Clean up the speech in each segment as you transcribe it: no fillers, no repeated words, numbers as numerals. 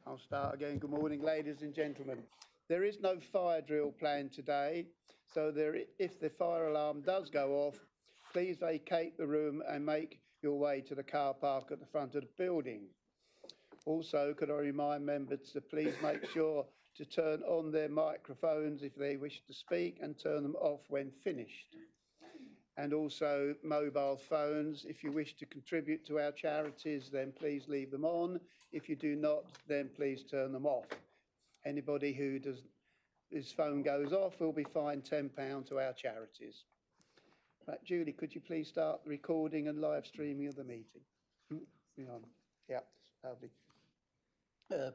I'll start again. Good morning, ladies and gentlemen. There is no fire drill planned today, so if the fire alarm does go off, please vacate the room and make your way to the car park at the front of the building. Also, could I remind members to please make sure to turn on their microphones if they wish to speak and turn them off when finished. And also mobile phones. If you wish to contribute to our charities, then please leave them on. If you do not, then please turn them off. Anybody whose phone goes off will be fined £10 to our charities. Right, Julie, could you please start the recording and live streaming of the meeting? Yeah, lovely.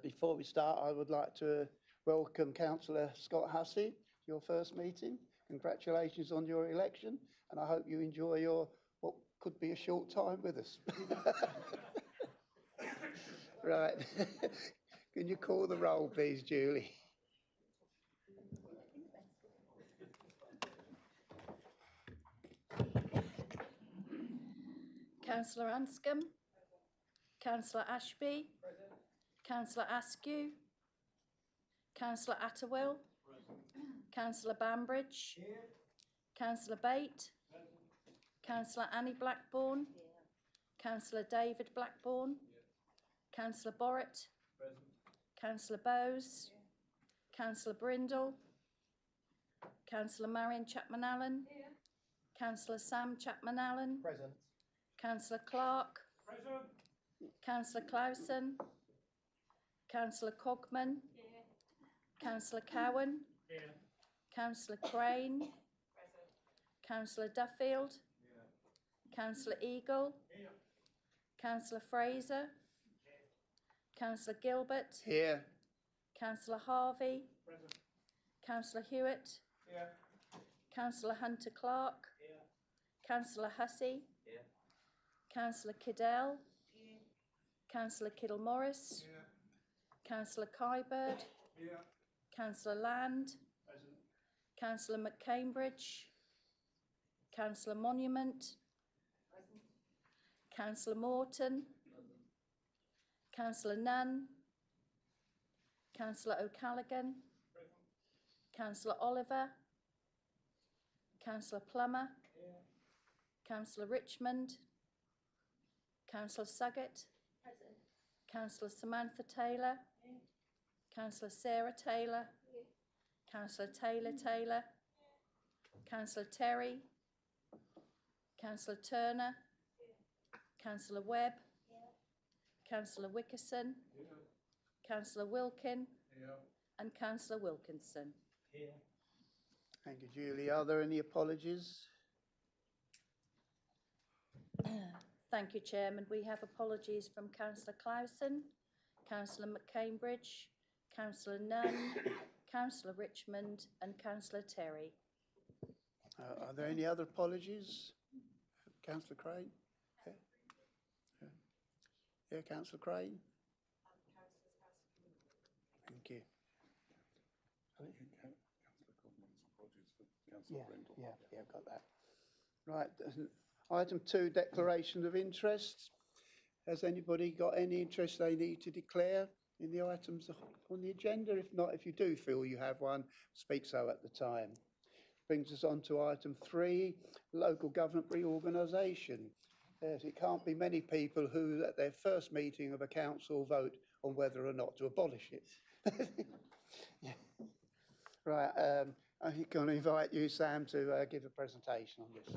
Before we start, I would like to welcome Councillor Scott Hussey to your first meeting. Congratulations on your election, and I hope you enjoy your what could be a short time with us. Right. Can you call the roll, please, Julie? Councillor Anscombe, Councillor Ashby, Councillor Askew, Councillor Atterwill, Councillor Bambridge, Councillor Bate, Councillor Annie Blackburn, Councillor David Blackburn, Councillor Borrett, Councillor Bowes, Councillor Brindle, Councillor Marion Chapman-Allen, Councillor Sam Chapman-Allen, Present. Councillor Clark, Present. Councillor Clausen, Councillor Cogman, Councillor Cowan, Councillor Crane, Councillor Duffield, Councillor Eagle, Councillor Fraser, Councillor Gilbert, Here. Councillor Harvey, Councillor Hewitt, Councillor Hunter Clark, Councillor Hussey, Councillor Kiddell, Councillor Kiddle-Morris, Councillor Kybird, Councillor Land, Councillor McCambridge, Councillor Monument, Councillor Morton, Councillor Nunn, Councillor O'Callaghan, Councillor Oliver, Councillor Plummer, Councillor Richmond, Councillor Suggett, Councillor Samantha Taylor, Councillor Sarah Taylor, Councillor Taylor, Councillor Terry, Councillor Turner, Councillor Webb, Councillor Wickerson, Councillor Wilkin, and Councillor Wilkinson. Thank you, Julie. Are there any apologies? Thank you, Chairman. We have apologies from Councillor Clausen, Councillor McCambridge, Councillor Nunn, Councillor Richmond, and Councillor Terry. Are there any other apologies? Councillor Crane? Yeah, Councillor Crane? Thank you. Yeah, I've got that. Right, item 2, declaration of interest. Has anybody got any interest they need to declare in the items on the agenda? If not, if you do feel you have one, speak so at the time. Brings us on to item 3, local government reorganisation. Yes, it can't be many people who, at their first meeting of a council, vote on whether or not to abolish it. Yeah. Right, I'm going to invite you, Sam, to give a presentation on this.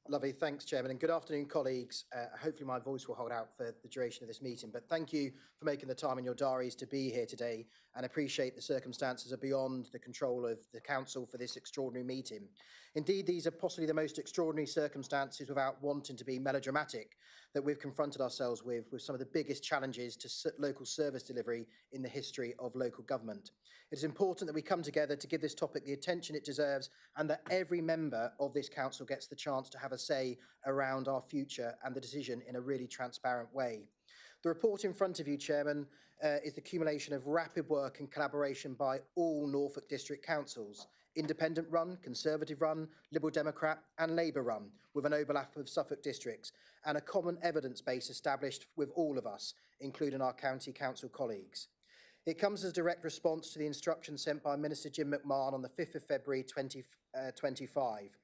Lovely, thanks, Chairman, and good afternoon, colleagues. Hopefully my voice will hold out for the duration of this meeting, but thank you for making the time in your diaries to be here today, and appreciate the circumstances are beyond the control of the Council for this extraordinary meeting. Indeed, these are possibly the most extraordinary circumstances, without wanting to be melodramatic, that we've confronted ourselves with some of the biggest challenges to local service delivery in the history of local government. It is important that we come together to give this topic the attention it deserves, and that every member of this council gets the chance to have a say around our future and the decision in a really transparent way. The report in front of you, Chairman, is the accumulation of rapid work and collaboration by all Norfolk District Councils, independent run, Conservative run, Liberal Democrat and Labour run, with an overlap of Suffolk districts, and a common evidence base established with all of us, including our county council colleagues. It comes as a direct response to the instructions sent by Minister Jim McMahon on the 5th of February 2025.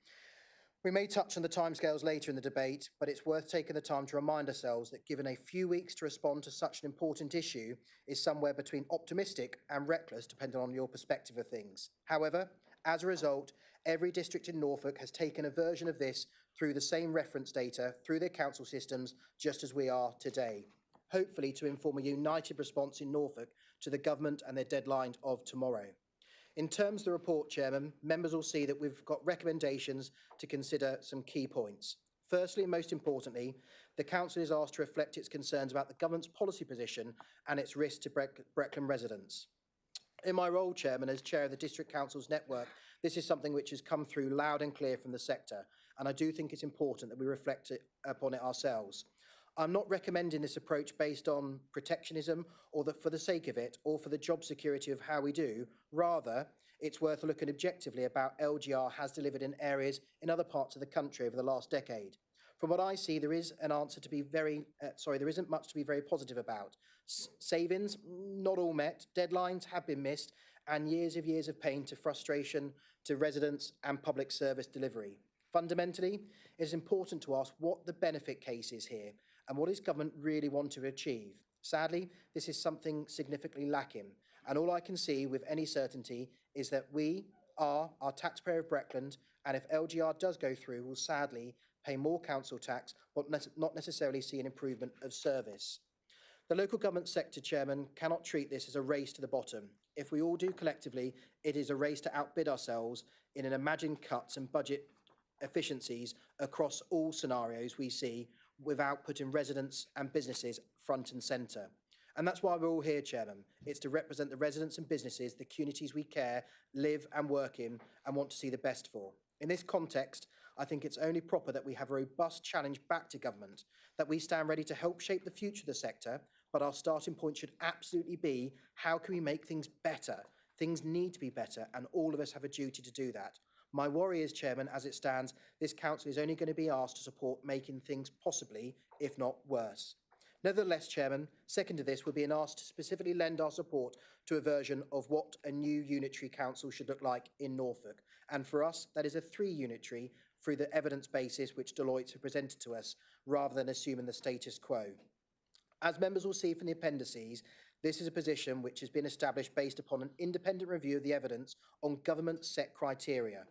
We may touch on the timescales later in the debate, but it's worth taking the time to remind ourselves that given a few weeks to respond to such an important issue is somewhere between optimistic and reckless, depending on your perspective of things. However, as a result, every district in Norfolk has taken a version of this through the same reference data, through their council systems, just as we are today, hopefully to inform a united response in Norfolk to the government and their deadline of tomorrow. In terms of the report, Chairman, members will see that we've got recommendations to consider some key points. Firstly, and most importantly, the Council is asked to reflect its concerns about the government's policy position and its risk to Breckland residents. In my role, Chairman, as Chair of the District Council's network, this is something which has come through loud and clear from the sector, and I do think it's important that we reflect upon it ourselves. I'm not recommending this approach based on protectionism or that for the sake of it or for the job security of how we do. Rather, it's worth looking objectively about LGR has delivered in areas in other parts of the country over the last decade. From what I see, there is an answer to be there isn't much to be very positive about. Savings, not all met, deadlines have been missed, and years of pain to frustration to residents and public service delivery. Fundamentally, it is important to ask what the benefit case is here and what does government really want to achieve. Sadly, this is something significantly lacking, and all I can see with any certainty is that we are our taxpayer of Breckland, and if LGR does go through, will sadly pay more council tax, but not necessarily see an improvement of service. The local government sector, Chairman, cannot treat this as a race to the bottom. If we all do collectively, it is a race to outbid ourselves in an imagined cuts and budget efficiencies across all scenarios we see without putting residents and businesses front and centre. And that's why we're all here, Chairman. It's to represent the residents and businesses, the communities we care, live and work in and want to see the best for. In this context, I think it's only proper that we have a robust challenge back to government, that we stand ready to help shape the future of the sector, but our starting point should absolutely be how can we make things better? Things need to be better, and all of us have a duty to do that. My worry is, Chairman, as it stands, this council is only going to be asked to support making things possibly, if not worse. Nevertheless, Chairman, second to this, we're being asked to specifically lend our support to a version of what a new unitary council should look like in Norfolk. And for us, that is a 3-unitary through the evidence basis which Deloitte have presented to us, rather than assuming the status quo. As members will see from the appendices, this is a position which has been established based upon an independent review of the evidence on government set criteria.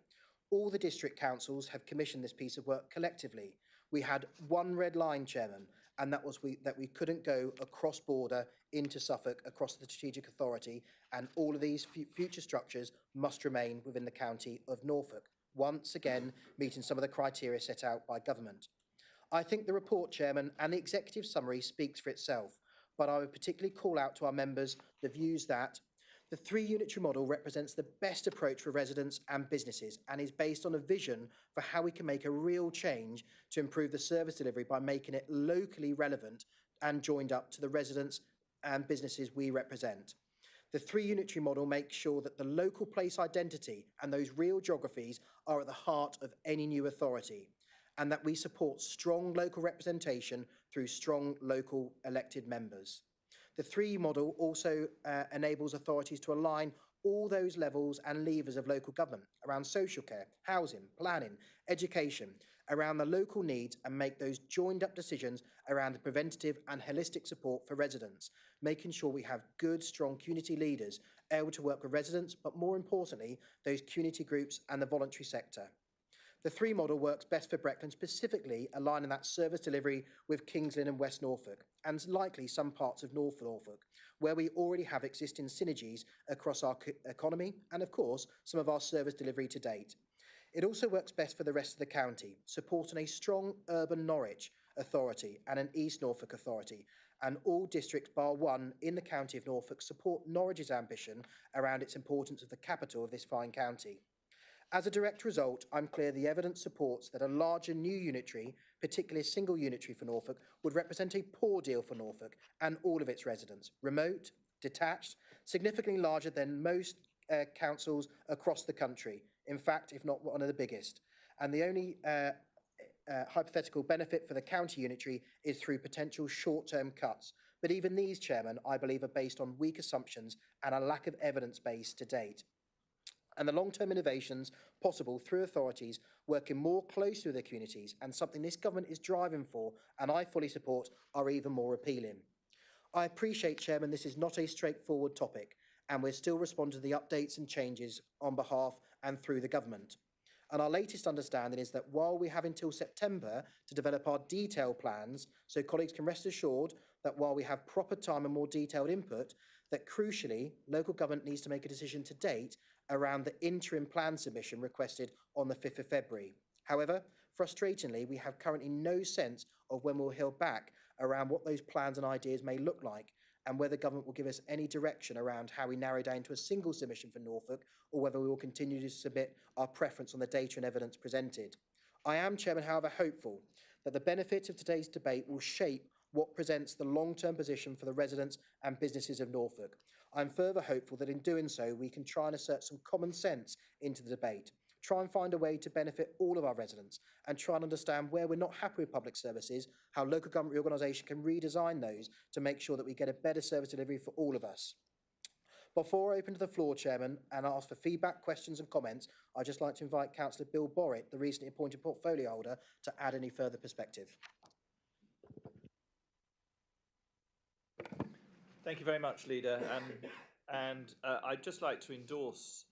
All the district councils have commissioned this piece of work collectively. We had one red line, Chairman, and that was that we couldn't go across border into Suffolk across the strategic authority, and all of these future structures must remain within the county of Norfolk, once again meeting some of the criteria set out by government. I think the report, Chairman, and the executive summary speaks for itself, but I would particularly call out to our members the views that the 3-unitary model represents the best approach for residents and businesses and is based on a vision for how we can make a real change to improve the service delivery by making it locally relevant and joined up to the residents and businesses we represent. The 3-unitary model makes sure that the local place identity and those real geographies are at the heart of any new authority, and that we support strong local representation through strong local elected members. The 3 model also enables authorities to align all those levels and levers of local government around social care, housing, planning, education, around the local needs, and make those joined up decisions around the preventative and holistic support for residents, making sure we have good, strong community leaders able to work with residents, but more importantly, those community groups and the voluntary sector. The 3 model works best for Breckland, specifically aligning that service delivery with Kings Lynn and West Norfolk, and likely some parts of North Norfolk, where we already have existing synergies across our economy and, of course, some of our service delivery to date. It also works best for the rest of the county, supporting a strong urban Norwich authority and an East Norfolk authority, and all districts bar one in the county of Norfolk support Norwich's ambition around its importance of the capital of this fine county. As a direct result, I'm clear the evidence supports that a larger new unitary, particularly a single unitary for Norfolk, would represent a poor deal for Norfolk and all of its residents. Remote, detached, significantly larger than most councils across the country. In fact, if not one of the biggest. And the only hypothetical benefit for the county unitary is through potential short-term cuts. But even these, Chairman, I believe are based on weak assumptions and a lack of evidence base to date. And the long-term innovations possible through authorities working more closely with their communities, and something this government is driving for and I fully support, are even more appealing. I appreciate, Chairman, this is not a straightforward topic, and we're still responding to the updates and changes on behalf and through the government. And our latest understanding is that while we have until September to develop our detailed plans, so colleagues can rest assured that while we have proper time and more detailed input, that crucially, local government needs to make a decision to date around the interim plan submission requested on the 5th of February. However, frustratingly, we have currently no sense of when we'll hear back around what those plans and ideas may look like, and whether government will give us any direction around how we narrow down to a single submission for Norfolk, or whether we will continue to submit our preference on the data and evidence presented. I am, Chairman, however, hopeful that the benefits of today's debate will shape what presents the long-term position for the residents and businesses of Norfolk. I'm further hopeful that in doing so, we can try and assert some common sense into the debate, try and find a way to benefit all of our residents, and try and understand where we're not happy with public services, how local government reorganisation can redesign those to make sure that we get a better service delivery for all of us. Before I open to the floor, Chairman, and ask for feedback, questions and comments, I'd just like to invite Councillor Bill Borrett, the recently appointed portfolio holder, to add any further perspective. Thank you very much, Leader. I'd just like to endorse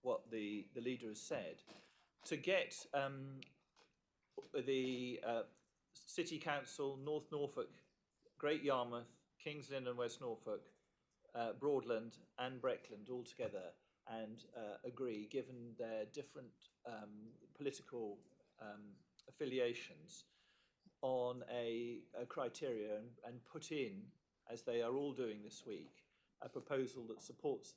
what the Leader has said. To get the City Council, North Norfolk, Great Yarmouth, Kings Lynn and West Norfolk, Broadland and Breckland all together and agree, given their different political affiliations, on a criteria and put in, as they are all doing this week, a proposal that supports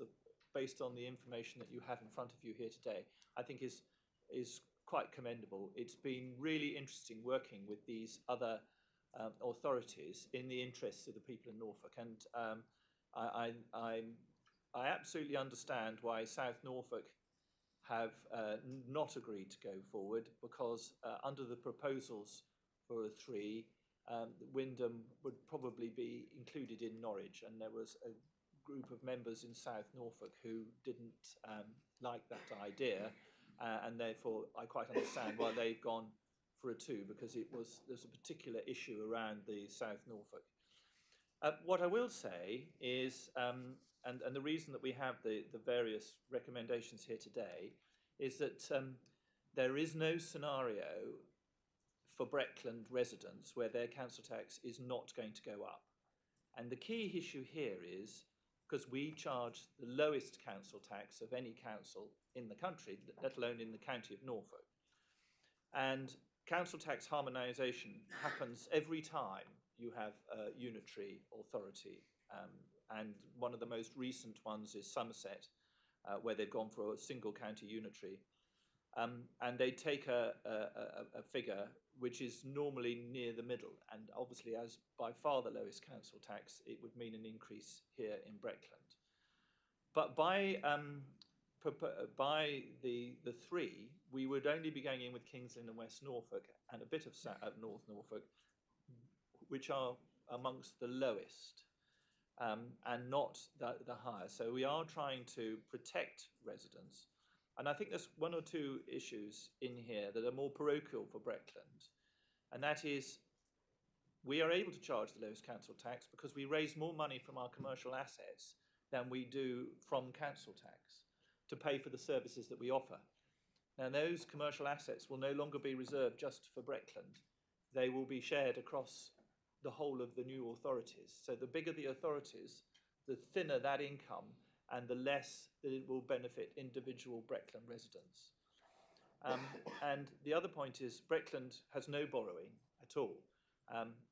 based on the information that you have in front of you here today, I think is quite commendable. It's been really interesting working with these other authorities in the interests of the people in Norfolk, and I absolutely understand why South Norfolk have not agreed to go forward, because under the proposals for a 3, Wymondham would probably be included in Norwich, and there was a group of members in South Norfolk who didn't like that idea, and therefore I quite understand why they've gone for a 2, because there's a particular issue around the South Norfolk. What I will say is, and the reason that we have the various recommendations here today, is that there is no scenario for Breckland residents where their council tax is not going to go up. And the key issue here is, because we charge the lowest council tax of any council in the country, let alone in the county of Norfolk. And council tax harmonisation happens every time you have a unitary authority. And one of the most recent ones is Somerset, where they've gone for a single county unitary. And they take a figure which is normally near the middle, and obviously as by far the lowest council tax, it would mean an increase here in Breckland. But by the 3, we would only be going in with Kings Lynn and West Norfolk and a bit of North Norfolk, which are amongst the lowest and not the higher. So we are trying to protect residents. And I think there's 1 or 2 issues in here that are more parochial for Breckland. And that is, we are able to charge the lowest council tax because we raise more money from our commercial assets than we do from council tax to pay for the services that we offer. Now, those commercial assets will no longer be reserved just for Breckland. They will be shared across the whole of the new authorities. So the bigger the authorities, the thinner that income, and the less that it will benefit individual Breckland residents. And the other point is Breckland has no borrowing at all.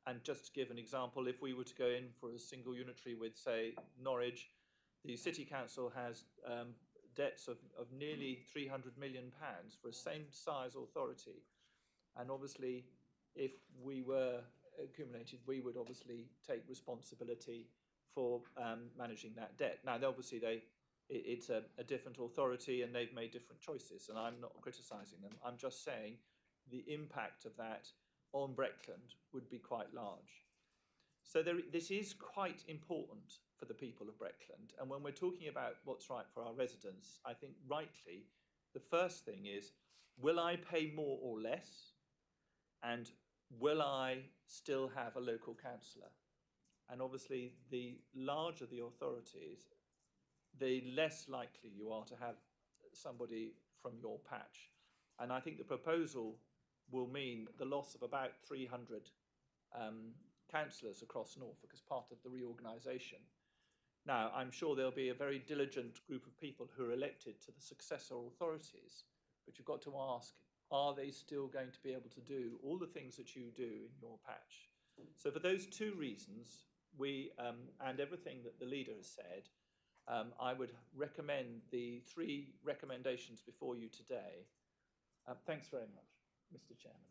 And just to give an example, if we were to go in for a single unitary with, say, Norwich, the City Council has debts of nearly £300 million for a same size authority. And obviously, if we were accumulated, we would obviously take responsibility for managing that debt. Now, obviously, they it's a different authority and they've made different choices, and I'm not criticising them. I'm just saying the impact of that on Breckland would be quite large. So this is quite important for the people of Breckland. And when we're talking about what's right for our residents, I think rightly, the first thing is, will I pay more or less? And will I still have a local councillor? And obviously, the larger the authorities, the less likely you are to have somebody from your patch. And I think the proposal will mean the loss of about 300 councillors across Norfolk as part of the reorganisation. Now, I'm sure there'll be a very diligent group of people who are elected to the successor authorities, but you've got to ask, are they still going to be able to do all the things that you do in your patch? So for those two reasons, we, and everything that the leader has said, I would recommend the 3 recommendations before you today. Thanks very much, Mr. Chairman.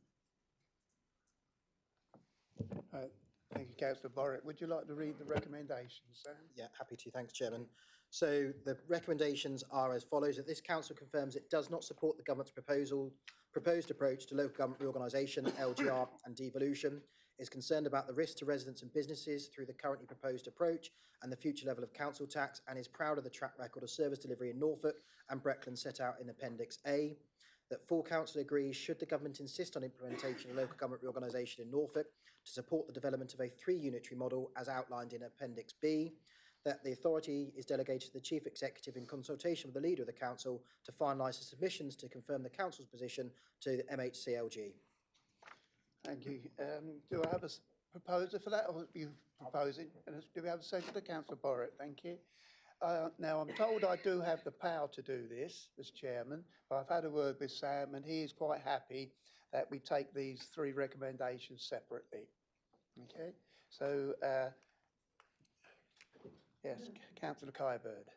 Thank you, Councillor Borrett. Would you like to read the recommendations, sir? Yeah, happy to. Thanks, Chairman. So the recommendations are as follows: that this council confirms it does not support the government's proposed approach to local government reorganisation, LGR and devolution, is concerned about the risk to residents and businesses through the currently proposed approach and the future level of council tax, and is proud of the track record of service delivery in Norfolk and Breckland set out in Appendix A. That full council agrees, should the government insist on implementation of local government reorganisation in Norfolk, to support the development of a 3-unitary model as outlined in Appendix B. That the authority is delegated to the Chief Executive in consultation with the Leader of the Council to finalise the submissions to confirm the Council's position to the MHCLG. Thank you. Do I have a proposer for that, or are you proposing? And do we have a second to Councillor Borrett? Thank you. Now, I'm told I do have the power to do this as chairman, but I've had a word with Sam and he is quite happy that we take these 3 recommendations separately. Okay, so yes, Councillor Kybird.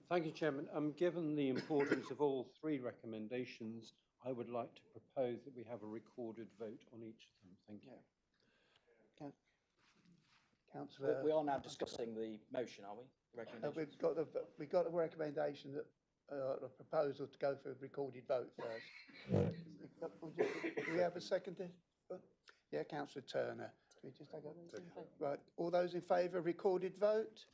Thank you, Chairman. Given the importance of all 3 recommendations, I would like to propose that we have a recorded vote on each of them. Thank you. Yeah. Councillor. We are now discussing the motion, are we? We've got a recommendation that a proposal to go for a recorded vote first. Do we have a second? Yeah, Councillor Turner. Do we just take a right? All those in favour of recorded vote?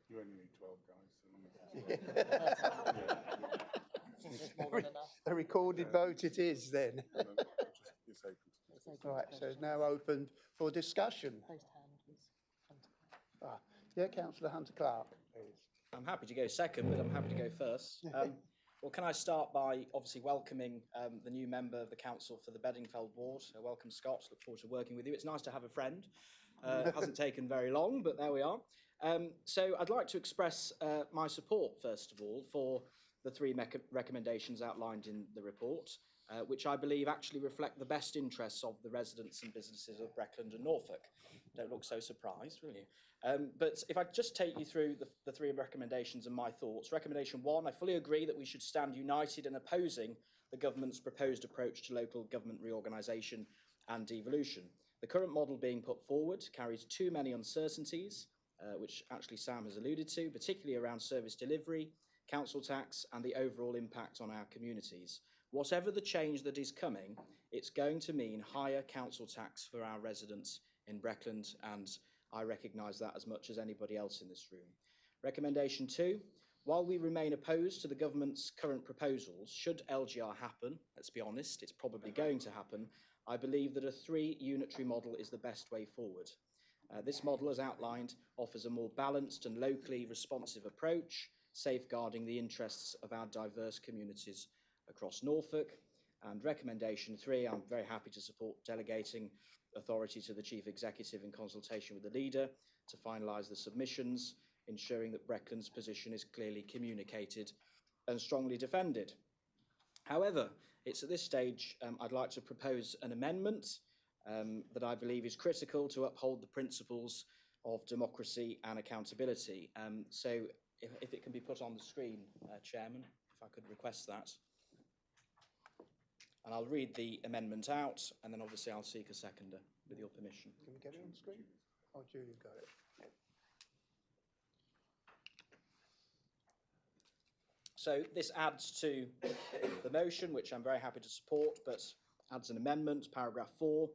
You only need 12 guys. So A recorded vote it is then. it's open. Right, so it's now open for discussion. Yeah, Councillor Hunter Clark, please. I'm happy to go second, but I'm happy to go first. Well, can I start by obviously welcoming the new member of the council for the Bedingfeld ward. Welcome, Scott. Look forward to working with you. It's nice to have a friend. It hasn't taken very long, but there we are. So I'd like to express my support, first of all, for the 3 recommendations outlined in the report, which I believe actually reflect the best interests of the residents and businesses of Breckland and Norfolk. Don't look so surprised, will you? But if I just take you through the 3 recommendations and my thoughts. Recommendation 1, I fully agree that we should stand united in opposing the government's proposed approach to local government reorganisation and devolution. The current model being put forward carries too many uncertainties, which actually Sam has alluded to, particularly around service delivery, council tax and the overall impact on our communities. Whatever the change that is coming, it's going to mean higher council tax for our residents in Breckland, and I recognise that as much as anybody else in this room. Recommendation 2, while we remain opposed to the government's current proposals, should LGR happen, let's be honest, it's probably going to happen, I believe that a 3-unitary model is the best way forward. This model, as outlined, offers a more balanced and locally responsive approach, safeguarding the interests of our diverse communities across Norfolk. And recommendation 3, I'm very happy to support delegating authority to the Chief Executive in consultation with the Leader to finalise the submissions, ensuring that Breckland's position is clearly communicated and strongly defended. However, it's at this stage I'd like to propose an amendment that I believe is critical to uphold the principles of democracy and accountability. So if it can be put on the screen, Chairman, if I could request that. And I'll read the amendment out, and then obviously I'll seek a seconder, with your permission. Can we get it on the screen? Oh, Julie got it. So this adds to the motion, which I'm very happy to support, but adds an amendment. Paragraph 4,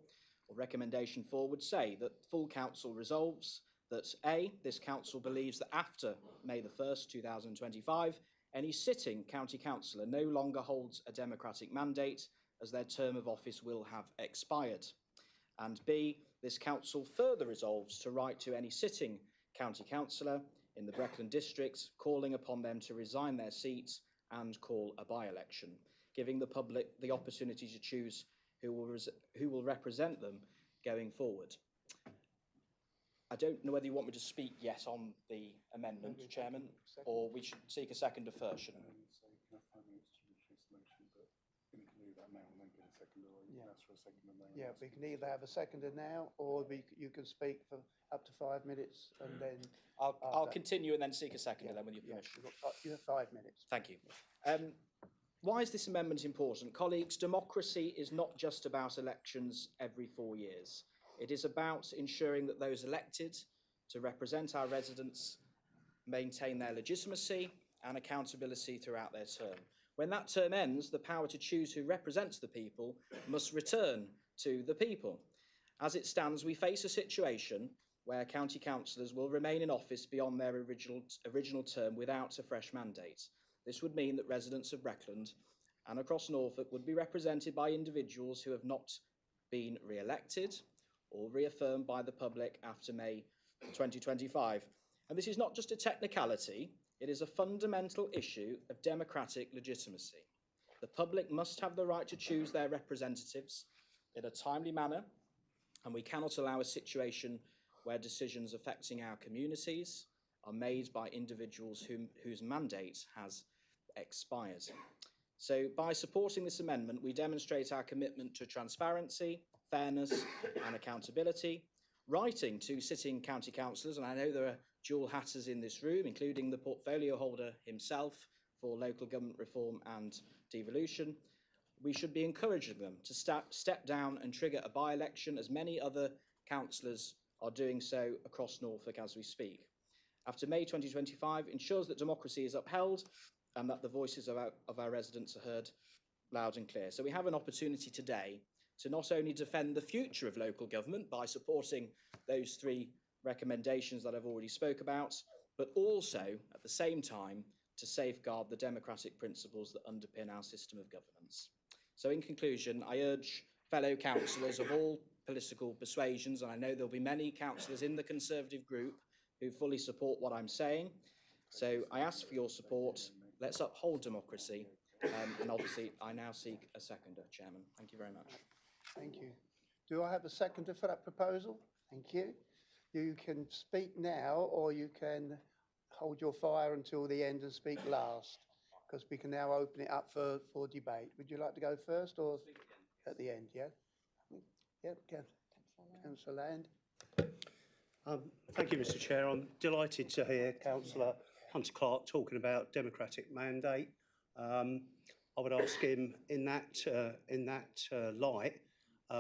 or recommendation 4, would say that full council resolves that A, this council believes that after May the 1st, 2025, any sitting county councillor no longer holds a democratic mandate, as their term of office will have expired. And B, this council further resolves to write to any sitting county councillor in the Breckland district, calling upon them to resign their seats and call a by-election, giving the public the opportunity to choose who will represent them going forward. I don't know whether you want me to speak yet on the amendment, Chairman, or we should seek a seconder first, shouldn't we? So you can have 5 minutes to introduce the motion, but you can do that now and then get a seconder, or you can ask for a seconder now. Yeah, we can either have a seconder now, or you can speak for up to 5 minutes, and then I'll continue and then seek a seconder then with your yeah, permission. you have 5 minutes. Thank you. Why is this amendment important? Colleagues, democracy is not just about elections every 4 years. It is about ensuring that those elected to represent our residents maintain their legitimacy and accountability throughout their term. When that term ends, the power to choose who represents the people must return to the people. As it stands, we face a situation where county councillors will remain in office beyond their original term without a fresh mandate. This would mean that residents of Breckland and across Norfolk would be represented by individuals who have not been re-elected or reaffirmed by the public after May 2025. And this is not just a technicality, it is a fundamental issue of democratic legitimacy. The public must have the right to choose their representatives in a timely manner, and we cannot allow a situation where decisions affecting our communities are made by individuals whose mandate has expired. So by supporting this amendment, we demonstrate our commitment to transparency, fairness and accountability, writing to sitting county councillors, and I know there are dual hatters in this room, including the portfolio holder himself for local government reform and devolution. We should be encouraging them to step down and trigger a by-election, as many other councillors are doing so across Norfolk as we speak. After May 2025 ensures that democracy is upheld and that the voices of our residents are heard loud and clear. So we have an opportunity today to not only defend the future of local government by supporting those 3 recommendations that I've already spoke about, but also at the same time to safeguard the democratic principles that underpin our system of governance. So in conclusion, I urge fellow councillors of all political persuasions, and I know there'll be many councillors in the Conservative group who fully support what I'm saying. So I ask for your support. Let's uphold democracy. And obviously, I now seek a seconder, Chairman. Thank you very much. Thank you. Do I have a seconder for that proposal? Thank you. You can speak now, or you can hold your fire until the end and speak last, because we can now open it up for debate. Would you like to go first or at the end? Yeah? Yeah, Councillor Land. Thank you, Mr. Chair. I'm delighted to hear Councillor Hunter Clark talking about democratic mandate. I would ask him in that light,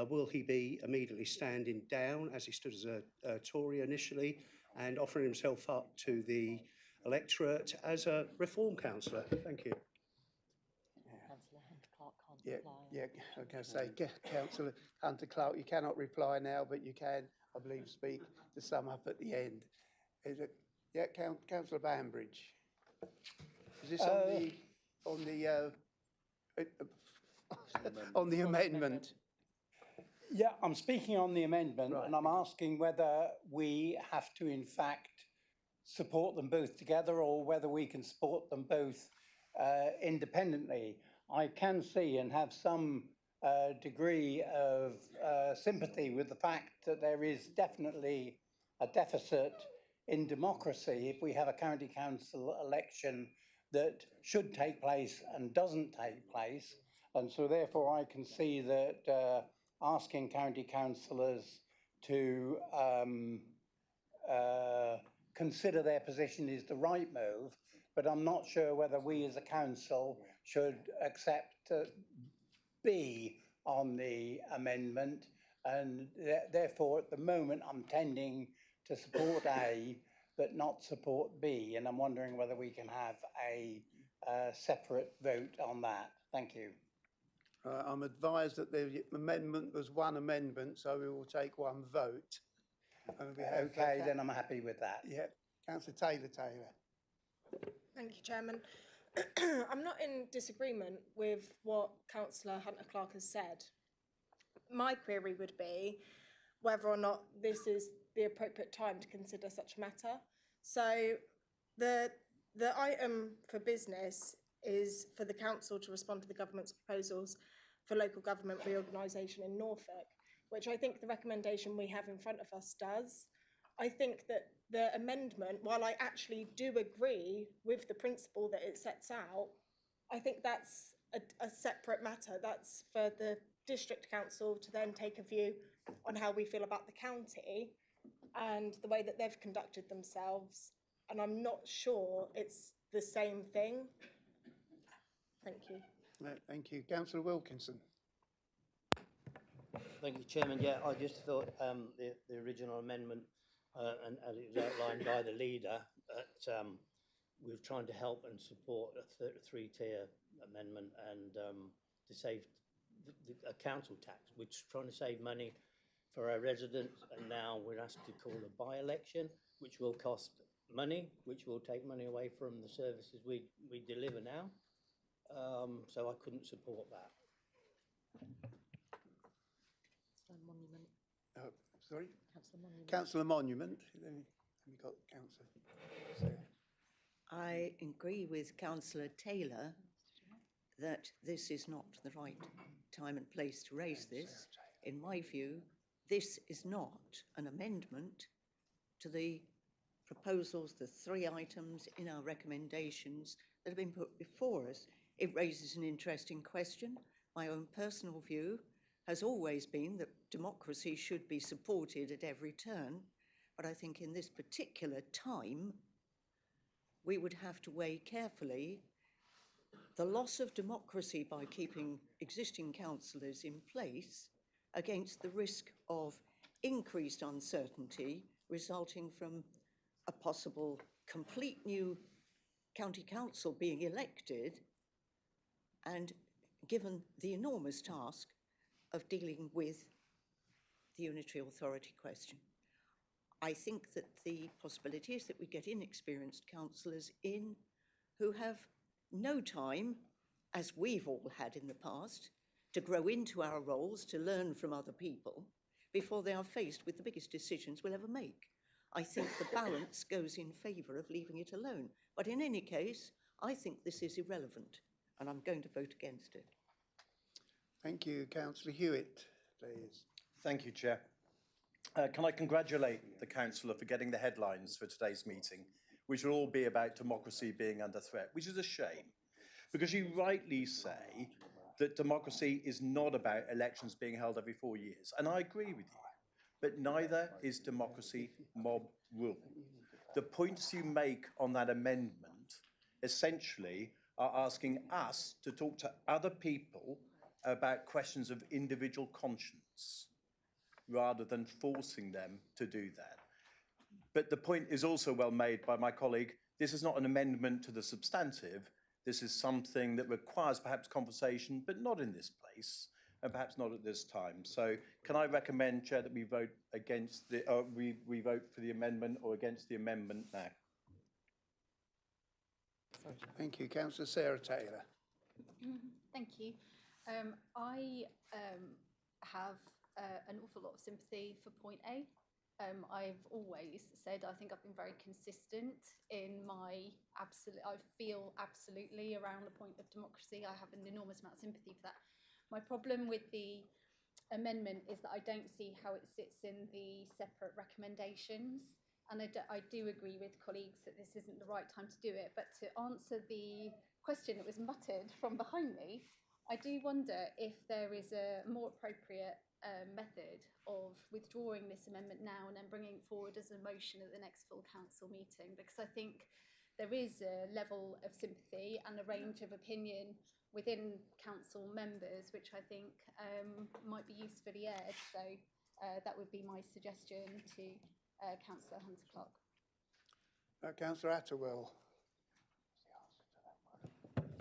will he be immediately standing down as he stood as a Tory initially and offering himself up to the electorate as a reform councillor? Thank you. Councillor Hunter Clark can't Yeah, reply. yeah, I was going to say, Councillor Hunter Clark, you cannot reply now, but you can, I believe, speak to sum up at the end. Is it? Yeah, Councillor Banbridge. Is this on the amendment? Yeah, I'm speaking on the amendment, Right. and I'm asking whether we have to, in fact, support them both together, or whether we can support them both independently. I can see and have some degree of sympathy with the fact that there is definitely a deficit in democracy if we have a county council election that should take place and doesn't take place. And so therefore I can see that asking county councillors to consider their position is the right move, but I'm not sure whether we as a council should accept B on the amendment, and therefore at the moment I'm tending to support A but not support B, and I'm wondering whether we can have a separate vote on that. Thank you. I'm advised that the amendment was one amendment, so we will take one vote. And we have, Okay, then I'm happy with that. Yeah, Councillor Taylor. Thank you, Chairman. I'm not in disagreement with what Councillor Hunter-Clark has said. My query would be whether or not this is the appropriate time to consider such a matter. So the item for business is for the council to respond to the government's proposals for local government reorganisation in Norfolk, which I think the recommendation we have in front of us does. I think that the amendment, while I actually do agree with the principle that it sets out, I think that's a separate matter. That's for the district council to then take a view on how we feel about the county and the way that they've conducted themselves. And I'm not sure it's the same thing. Thank you. Thank you. Councillor Wilkinson. Thank you, Chairman. Yeah, I just thought the original amendment, and as it was outlined by the leader, that we were trying to help and support a three-tier amendment and to save a council tax, which is trying to save money for our residents, and now we're asked to call a by-election, which will cost money, which will take money away from the services we deliver now. So I couldn't support that. Monument. Sorry? Councillor Monument. Councillor Monument. Then we got Councillor. I agree with Councillor Taylor that this is not the right time and place to raise this. In my view, this is not an amendment to the proposals, the 3 items in our recommendations that have been put before us. It raises an interesting question. My own personal view has always been that democracy should be supported at every turn, but I think in this particular time, we would have to weigh carefully the loss of democracy by keeping existing councillors in place against the risk of increased uncertainty resulting from a possible complete new county council being elected, and given the enormous task of dealing with the unitary authority question. I think that the possibility is that we get inexperienced councillors in who have no time, as we've all had in the past, to grow into our roles, to learn from other people, before they are faced with the biggest decisions we'll ever make. I think the balance goes in favour of leaving it alone. But in any case, I think this is irrelevant, and I'm going to vote against it. Thank you. Councillor Hewitt, please. Thank you, Chair. Can I congratulate the councillor for getting the headlines for today's meeting, which will all be about democracy being under threat, which is a shame, because you rightly say that democracy is not about elections being held every 4 years, and I agree with you, but neither is democracy mob rule. The points you make on that amendment essentially are asking us to talk to other people about questions of individual conscience, rather than forcing them to do that. But the point is also well made by my colleague. This is not an amendment to the substantive. This is something that requires perhaps conversation, but not in this place, and perhaps not at this time. So can I recommend, Chair, that we vote against the, we vote for the amendment or against the amendment now? Thank you. Councillor Sarah Taylor. Thank you. I have an awful lot of sympathy for point A. I've always said I think I've been very consistent in my I feel absolutely around the point of democracy. I have an enormous amount of sympathy for that. My problem with the amendment is that I don't see how it sits in the separate recommendations. And I do agree with colleagues that this isn't the right time to do it. But to answer the question that was muttered from behind me, I do wonder if there is a more appropriate method of withdrawing this amendment now and then bringing it forward as a motion at the next full council meeting, because I think there is a level of sympathy and a range of opinion within council members, which I think might be usefully aired. So that would be my suggestion to Councillor Hunter-Clark. Councillor Atterwell.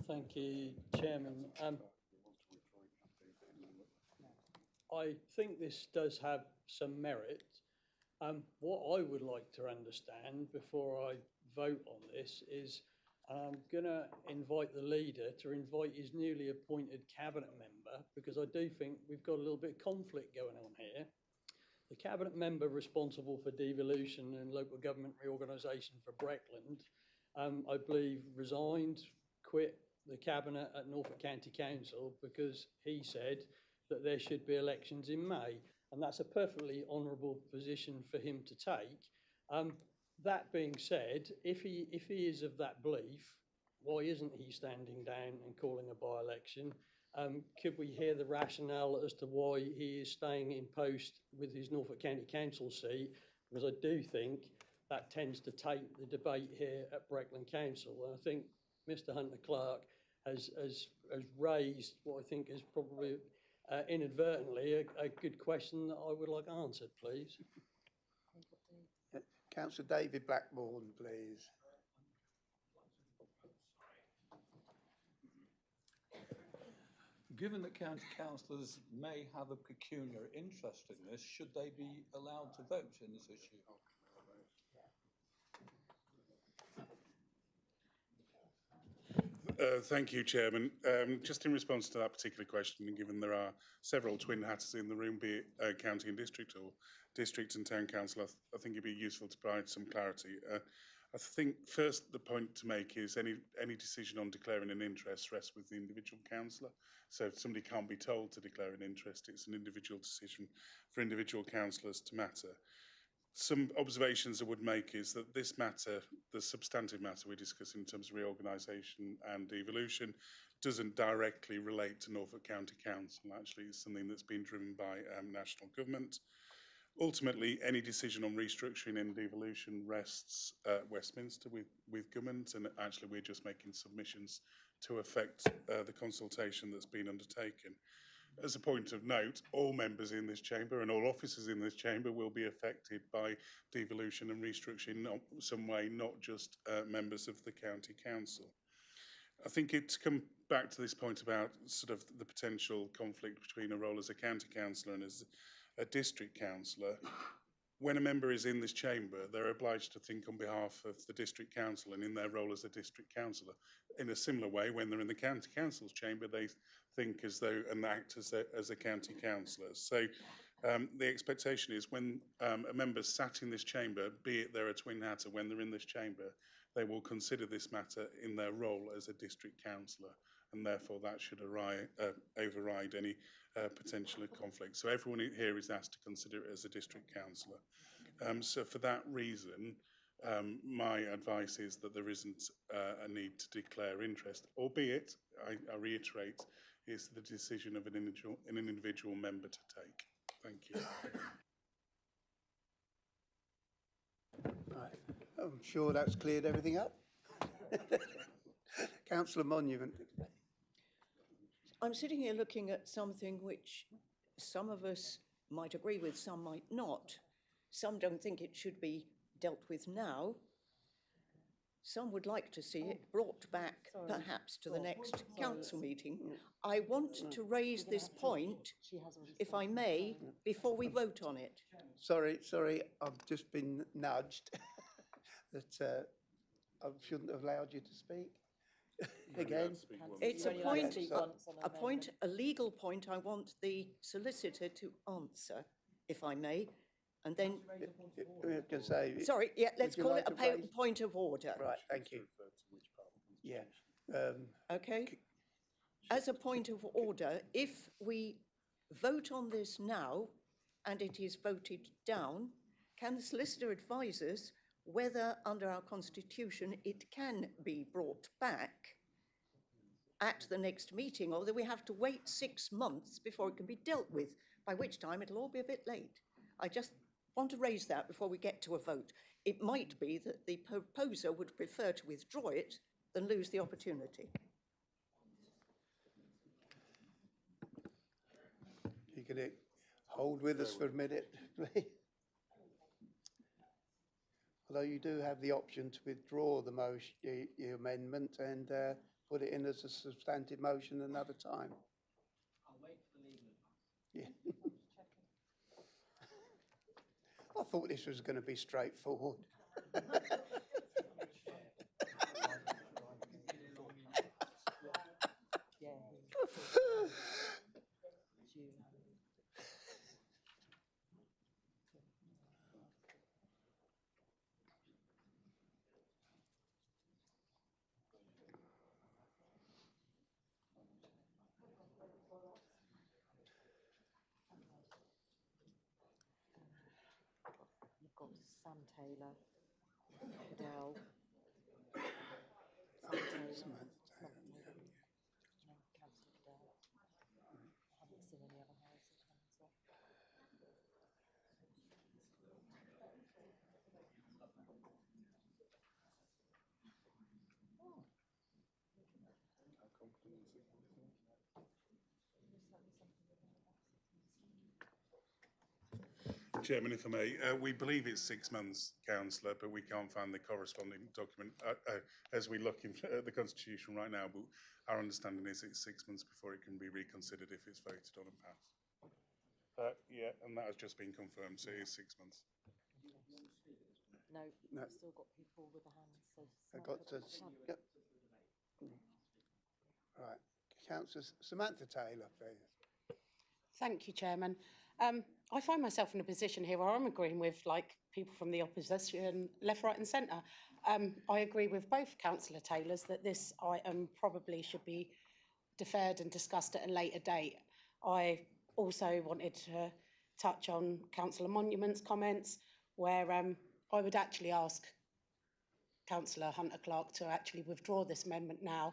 Thank you, Chairman. I think this does have some merit. What I would like to understand before I vote on this is I'm going to invite the leader to invite his newly appointed cabinet member, because I do think we've got a little bit of conflict going on here. The cabinet member responsible for devolution and local government reorganisation for Breckland, I believe, resigned, quit the cabinet at Norfolk County Council because he said that there should be elections in May, and that's a perfectly honourable position for him to take. That being said, if he is of that belief, why isn't he standing down and calling a by-election? Could we hear the rationale as to why he is staying in post with his Norfolk County Council seat? Because I do think that tends to take the debate here at Breckland Council. And I think Mr. Hunter-Clark has raised what I think is probably inadvertently a good question that I would like answered, please. Councillor David Blackmore, please. Given that county councillors may have a peculiar interest in this, should they be allowed to vote in this issue? Thank you, Chairman. Just in response to that particular question, and given there are several twin hatters in the room, be it county and district or district and town council, I think it'd be useful to provide some clarity. I think first the point to make is any decision on declaring an interest rests with the individual councillor. So if somebody can't be told to declare an interest, it's an individual decision for individual councillors to matter. Some observations I would make is that this matter, the substantive matter we're discussing in terms of reorganisation and devolution, doesn't directly relate to Norfolk County Council. Actually, it's something that's been driven by national government. Ultimately, any decision on restructuring and devolution rests at Westminster with government, and actually we're just making submissions to affect the consultation that's been undertaken. As a point of note, all members in this chamber and all officers in this chamber will be affected by devolution and restructuring in some way, not just members of the county council. I think it's come back to this point about sort of the potential conflict between a role as a county councillor and as a district councillor. When a member is in this chamber, they're obliged to think on behalf of the district council and in their role as a district councillor. In a similar way, when they're in the county council's chamber, they think as though and act as a county councillor. So the expectation is when a member's sat in this chamber, be it they're a twin hatter, when they're in this chamber, they will consider this matter in their role as a district councillor, and therefore that should override any potential conflict. So everyone here is asked to consider it as a district councillor. So for that reason, my advice is that there isn't a need to declare interest, albeit, I reiterate, is the decision of an individual member to take. Thank you. Right. I'm sure that's cleared everything up. Councillor Monument. I'm sitting here looking at something which some of us might agree with, some might not. Some don't think it should be dealt with now. Some would like to see it brought back perhaps to the next council meeting. I want to raise this point, if I may, before we vote on it. Sorry, I've just been nudged that I shouldn't have allowed you to speak. Again, it's a legal point I want the solicitor to answer, if I may, and then... Sorry, yeah, let's call it a point of order. Right, thank you. Yeah. Okay. As a point of order, if we vote on this now and it is voted down, can the solicitor advise us whether under our constitution it can be brought back at the next meeting, or that we have to wait 6 months before it can be dealt with, by which time it'll all be a bit late? I just want to raise that before we get to a vote. it might be that the proposer would prefer to withdraw it than lose the opportunity. You can hold with us for a minute, please. Although you do have the option to withdraw the motion, your amendment, and put it in as a substantive motion another time. I'll wait for the legal advice. Yeah. I thought this was going to be straightforward. You've got Sam Taylor, Cadell, Sam Taylor, Samantha Taylor, and Councillor Cadell. I haven't seen any other houses hands up. Chairman, if I may, we believe it's 6 months, councillor, but we can't find the corresponding document as we look at the Constitution right now. But our understanding is it's 6 months before it can be reconsidered if it's voted on and passed. Yeah, and that has just been confirmed, so it is 6 months. No, No. we've still got people with the hands. So I got to. Yep. Right, Councillor Samantha Taylor, please. Thank you, Chairman. I find myself in a position here where I'm agreeing with people from the opposition, left, right and centre. I agree with both Councillor Taylors that this item probably should be deferred and discussed at a later date. I also wanted to touch on Councillor Monument's comments, where I would actually ask Councillor Hunter-Clark to actually withdraw this amendment now,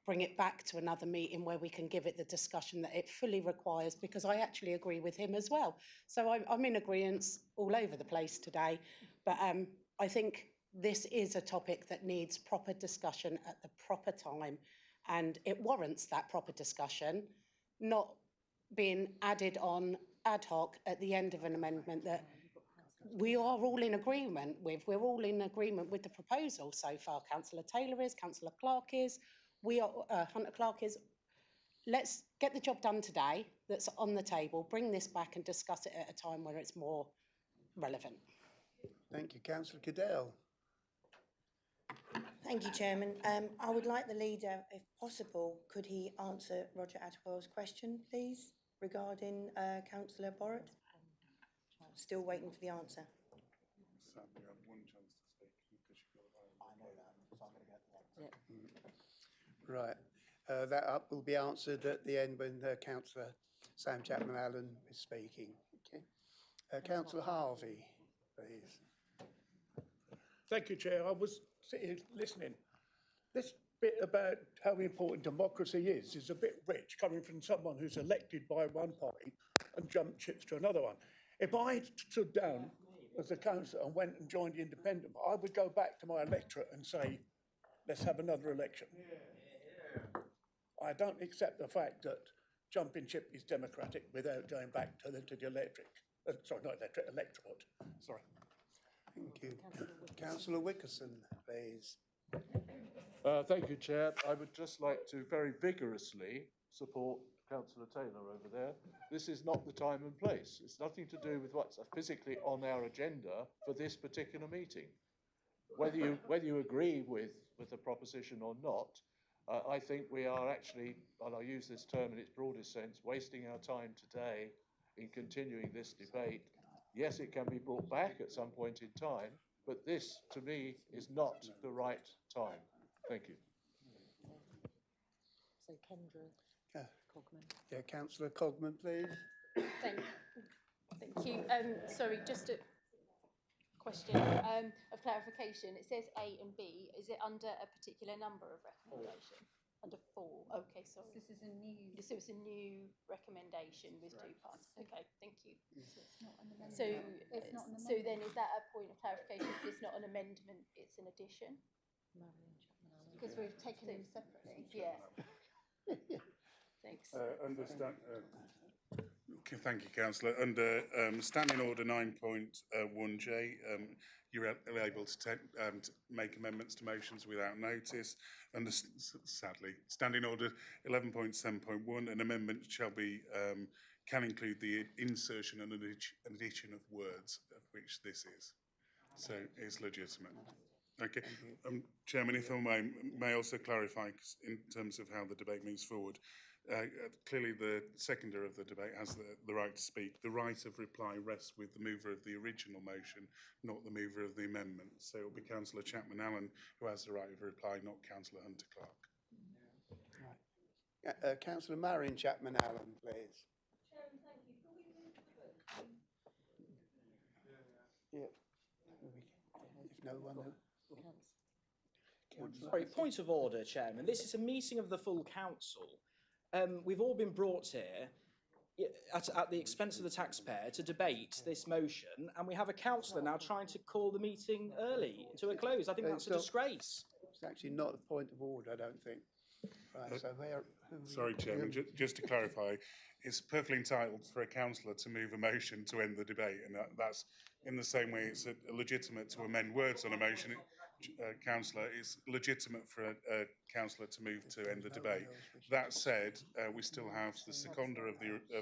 bring it back to another meeting where we can give it the discussion that it fully requires, because I actually agree with him as well. So I'm in agreement all over the place today, but I think this is a topic that needs proper discussion at the proper time, and it warrants that proper discussion, not being added on ad hoc at the end of an amendment that we are all in agreement with. We're all in agreement with the proposal so far. Councillor Taylor is, Councillor Clark is, we are, Hunter-Clark is. Let's get the job done today that's on the table, bring this back and discuss it at a time where it's more relevant. Thank you. Councillor Cadell. Thank you, Chairman. I would like the leader, if possible, could he answer Roger Atwell's question, please, regarding Councillor Borrett? Still waiting for the answer. Sadly, I have one chance to speak because you've got I know that, so I'm going to go to the end. Right. That up will be answered at the end when Councillor Sam Chapman-Allen is speaking. Okay. Councillor Harvey, please. Thank you, Chair. I was sitting listening. This bit about how important democracy is a bit rich, coming from someone who's elected by one party and jumped ships to another one. If I stood down as a councillor and went and joined the independent, I would go back to my electorate and say, let's have another election. I don't accept the fact that jumping ship is democratic without going back to the electorate. Sorry. Thank you. Councillor Wickerson, please. Thank you, Chair. I would just like to very vigorously support Councillor Taylor over there. This is not the time and place. It's nothing to do with what's physically on our agenda for this particular meeting. Whether you agree with the proposition or not, I think we are actually, and I'll use this term in its broadest sense, wasting our time today in continuing this debate. Yes, it can be brought back at some point in time, but this, to me, is not the right time. Thank you. So Kendra Cogman. Yeah, Councillor Cogman, please. Thank you. Sorry, just a question of clarification. It says A and B. Is it under a particular number of recommendation? Under 4, okay, sorry. This is a new. So it's a new recommendation with two parts. Okay, thank you. So it's not an amendment. So, It's not an so then amendment. is that a point of clarification? If it's not an amendment, it's an addition? Because we've taken them separately. Yeah. Thanks. Understand. Okay, thank you, Councillor. Under Standing Order 9.1J, you're able to make amendments to motions without notice. Under, sadly, Standing Order 11.7.1, an amendment shall be can include the insertion and addition of words, of which this is. So it's legitimate. Okay, Chairman, if I may also clarify, 'cause in terms of how the debate moves forward, clearly the seconder of the debate has the right to speak. The right of reply rests with the mover of the original motion, not the mover of the amendment. So it will be Councillor Chapman Allen who has the right of reply, not Councillor Hunter Clark. Right. Councillor Marion Chapman Allen, please. Chairman, thank you. Can we move to the vote? Yeah. If no one. Sorry, point of order, Chairman. This is a meeting of the full council. We've all been brought here at the expense of the taxpayer to debate this motion, and we have a councillor now trying to call the meeting early to a close. I think that's a disgrace. It's actually not a point of order, I don't think. Right, so Sorry, Chairman, just to clarify, it's perfectly entitled for a councillor to move a motion to end the debate, and that's in the same way it's legitimate to amend words on a motion. Councillor, it's legitimate for a councillor to move to end the debate. That said, we still have the seconder of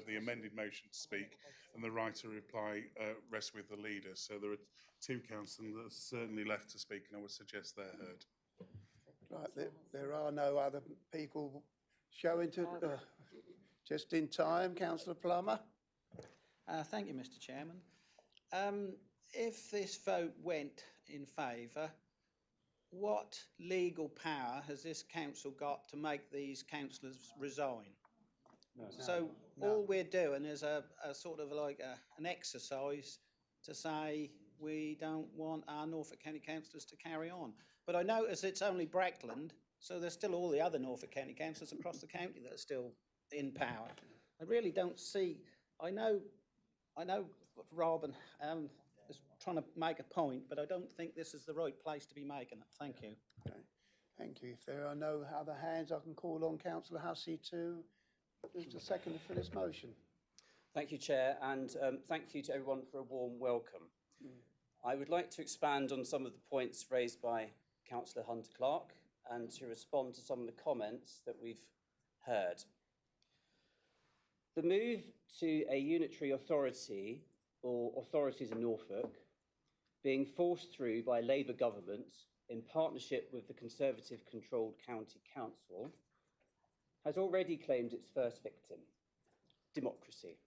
the amended motion to speak, and the right to reply rests with the leader. So there are two councillors that are certainly left to speak, and I would suggest they're heard. Right, there are no other people showing to. Just in time, Councillor Plummer. Thank you, Mr. Chairman. If this vote went in favour, what legal power has this council got to make these councillors resign? No. So all we're doing is a sort of like an exercise to say we don't want our Norfolk County councillors to carry on. But I notice it's only Breckland, so there's still all the other Norfolk County councillors across the county that are still in power. I really don't see. I know Robin is trying to make a point, but I don't think this is the right place to be making it. Thank you. Okay. Thank you. If there are no other hands, I can call on Councillor Hussey to the seconder for this motion. Thank you, Chair, and thank you to everyone for a warm welcome. I would like to expand on some of the points raised by Councillor Hunter Clark and to respond to some of the comments that we've heard. The move to a unitary authority or authorities in Norfolk being forced through by Labour government in partnership with the Conservative-controlled County Council has already claimed its first victim, democracy.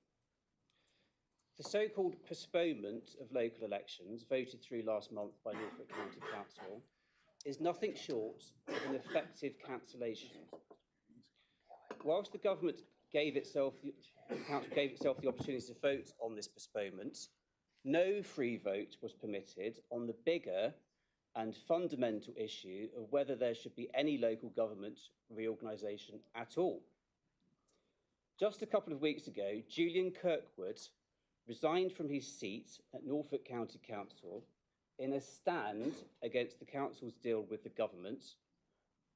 The so-called postponement of local elections voted through last month by Norfolk County Council is nothing short of an effective cancellation. Whilst the government the council gave itself the opportunity to vote on this postponement, no free vote was permitted on the bigger and fundamental issue of whether there should be any local government reorganisation at all. Just a couple of weeks ago, Julian Kirkwood resigned from his seat at Norfolk County Council in a stand against the council's deal with the government,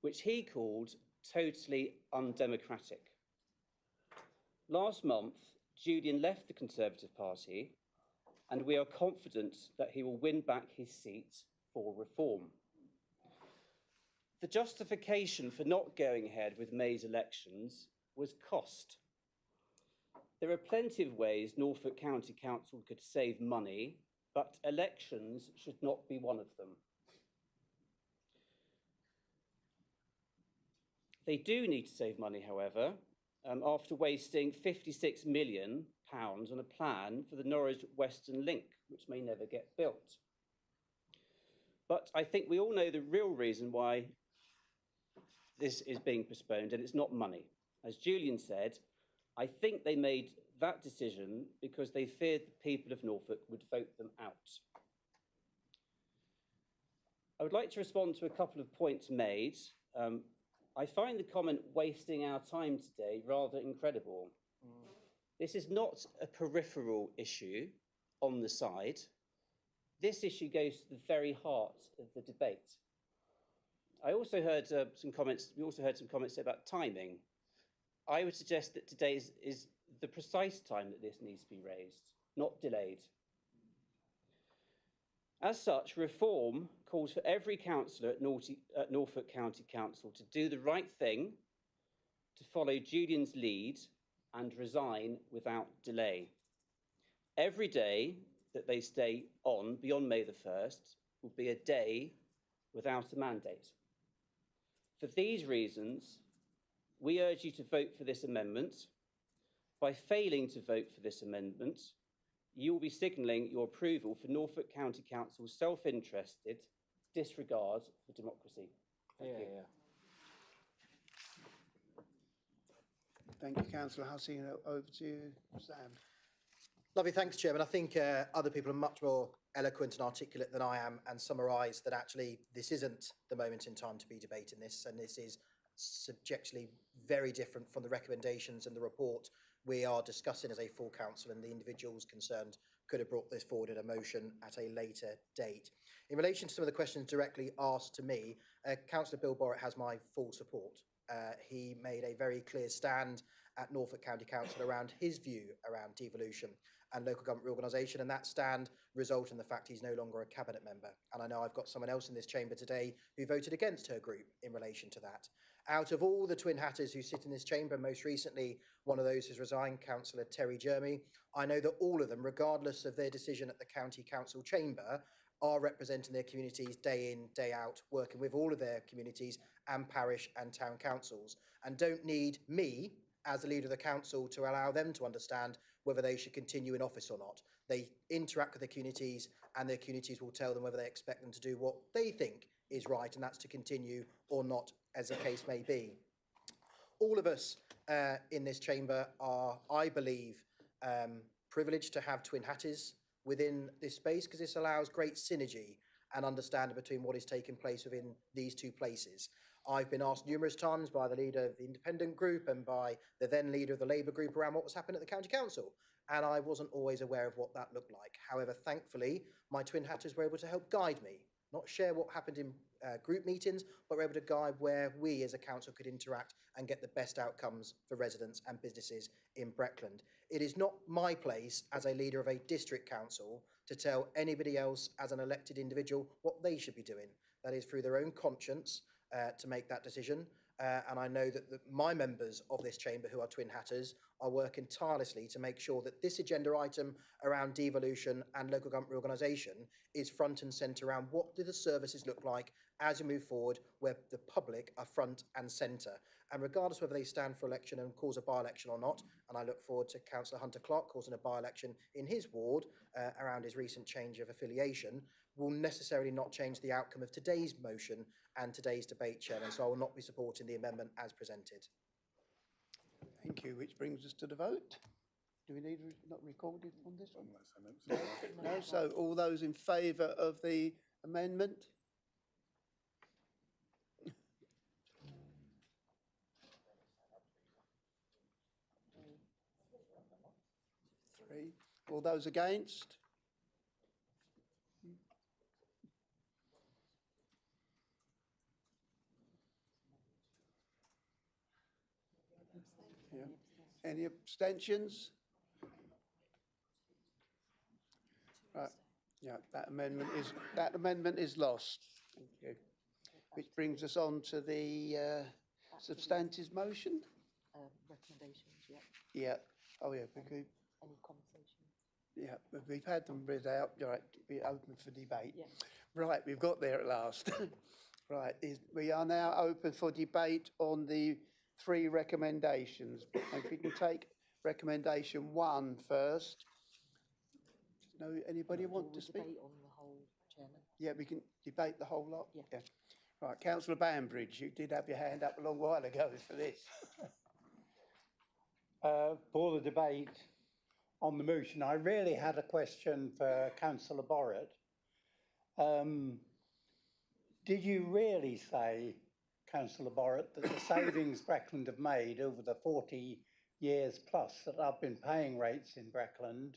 which he called totally undemocratic. Last month, Julian left the Conservative Party, and we are confident that he will win back his seat for reform. The justification for not going ahead with May's elections was cost. There are plenty of ways Norfolk County Council could save money, but elections should not be one of them. They do need to save money, however, after wasting £56 million on a plan for the Norwich Western Link, which may never get built. But I think we all know the real reason why this is being postponed, and it's not money. As Julian said, I think they made that decision because they feared the people of Norfolk would vote them out. I would like to respond to a couple of points made. I find the comment wasting our time today rather incredible. This is not a peripheral issue on the side. This issue goes to the very heart of the debate. I also heard some comments, we also heard some comments about timing. I would suggest that today is the precise time that this needs to be raised, not delayed. As such, reform calls for every councillor at Norfolk County Council to do the right thing, to follow Julian's lead and resign without delay. Every day that they stay on beyond May the 1st will be a day without a mandate. For these reasons, we urge you to vote for this amendment. By failing to vote for this amendment, you will be signalling your approval for Norfolk County Council's self-interested disregard for democracy. Thank you. Thank you, Councillor Hussey. Over to you, Sam. Lovely, thanks, Chairman. I think other people are much more eloquent and articulate than I am and summarise that actually this isn't the moment in time to be debating this, and this is subjectively very different from the recommendations and the report we are discussing as a full council, and the individuals concerned could have brought this forward in a motion at a later date. In relation to some of the questions directly asked to me, Councillor Bill Borrett has my full support. He made a very clear stand at Norfolk County Council around his view around devolution and local government reorganisation, and that stand resulted in the fact he's no longer a cabinet member. And I know I've got someone else in this chamber today who voted against her group in relation to that. Out of all the Twin Hatters who sit in this chamber, most recently one of those has resigned, Councillor Terry Jermy, I know that all of them, regardless of their decision at the County Council chamber, are representing their communities day in, day out, working with all of their communities and parish and town councils, and don't need me as the leader of the council to allow them to understand whether they should continue in office or not. They interact with their communities, and their communities will tell them whether they expect them to do what they think is right, and that's to continue or not, as the case may be. All of us in this chamber are, I believe, privileged to have Twin Hatters within this space, because this allows great synergy and understanding between what is taking place within these two places. I've been asked numerous times by the leader of the independent group and by the then leader of the Labour group around what was happening at the county council, and I wasn't always aware of what that looked like. However, thankfully, my Twin Hatters were able to help guide me, not share what happened in group meetings, but were able to guide where we as a council could interact and get the best outcomes for residents and businesses in Breckland. It is not my place as a leader of a district council to tell anybody else as an elected individual what they should be doing. That is through their own conscience to make that decision. And I know that my members of this chamber, who are Twin Hatters, are working tirelessly to make sure that this agenda item around devolution and local government reorganisation is front and centre around what do the services look like as we move forward, where the public are front and centre. And regardless whether they stand for election and cause a by-election or not, and I look forward to Councillor Hunter Clark causing a by-election in his ward around his recent change of affiliation, will necessarily not change the outcome of today's motion and today's debate, Chairman, so I will not be supporting the amendment as presented. Thank you, which brings us to the vote. Do we need not recorded on this one? No, so all those in favour of the amendment? Three. All those against? Yeah. Any abstentions? Right. Yeah, that amendment is lost. Thank you. Which brings us on to the substantive motion. Recommendations, yeah. Yeah. Oh, yeah. Any conversation? Yeah, we've had them read out. Right, be open for debate. Yeah. Right, we've got there at last. Right, we are now open for debate on the 3 recommendations. If we can take recommendation 1 first. No, anybody want to speak? Debate on the whole, Chairman. Yeah, we can debate the whole lot. Yeah. Right, Councillor Banbridge, you did have your hand up a long while ago for this. For the debate on the motion, I really had a question for Councillor Borrett. Did you really say, Councillor Borrett, that the savings Breckland have made over the 40 years plus that I've been paying rates in Breckland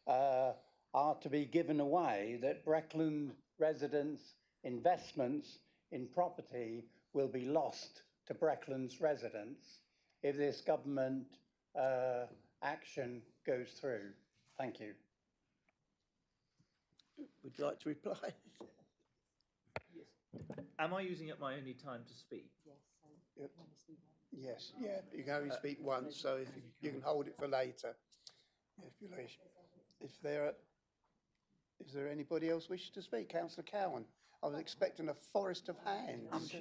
are to be given away, that Breckland residents' investments in property will be lost to Breckland's residents if this government action goes through. Thank you. Would you like to reply? Am I using up my only time to speak? Yep. Yes, yeah, you can only speak once, so if you can hold it for later, if you wish. Is there anybody else wish to speak? Councillor Cowan, I was expecting a forest of hands.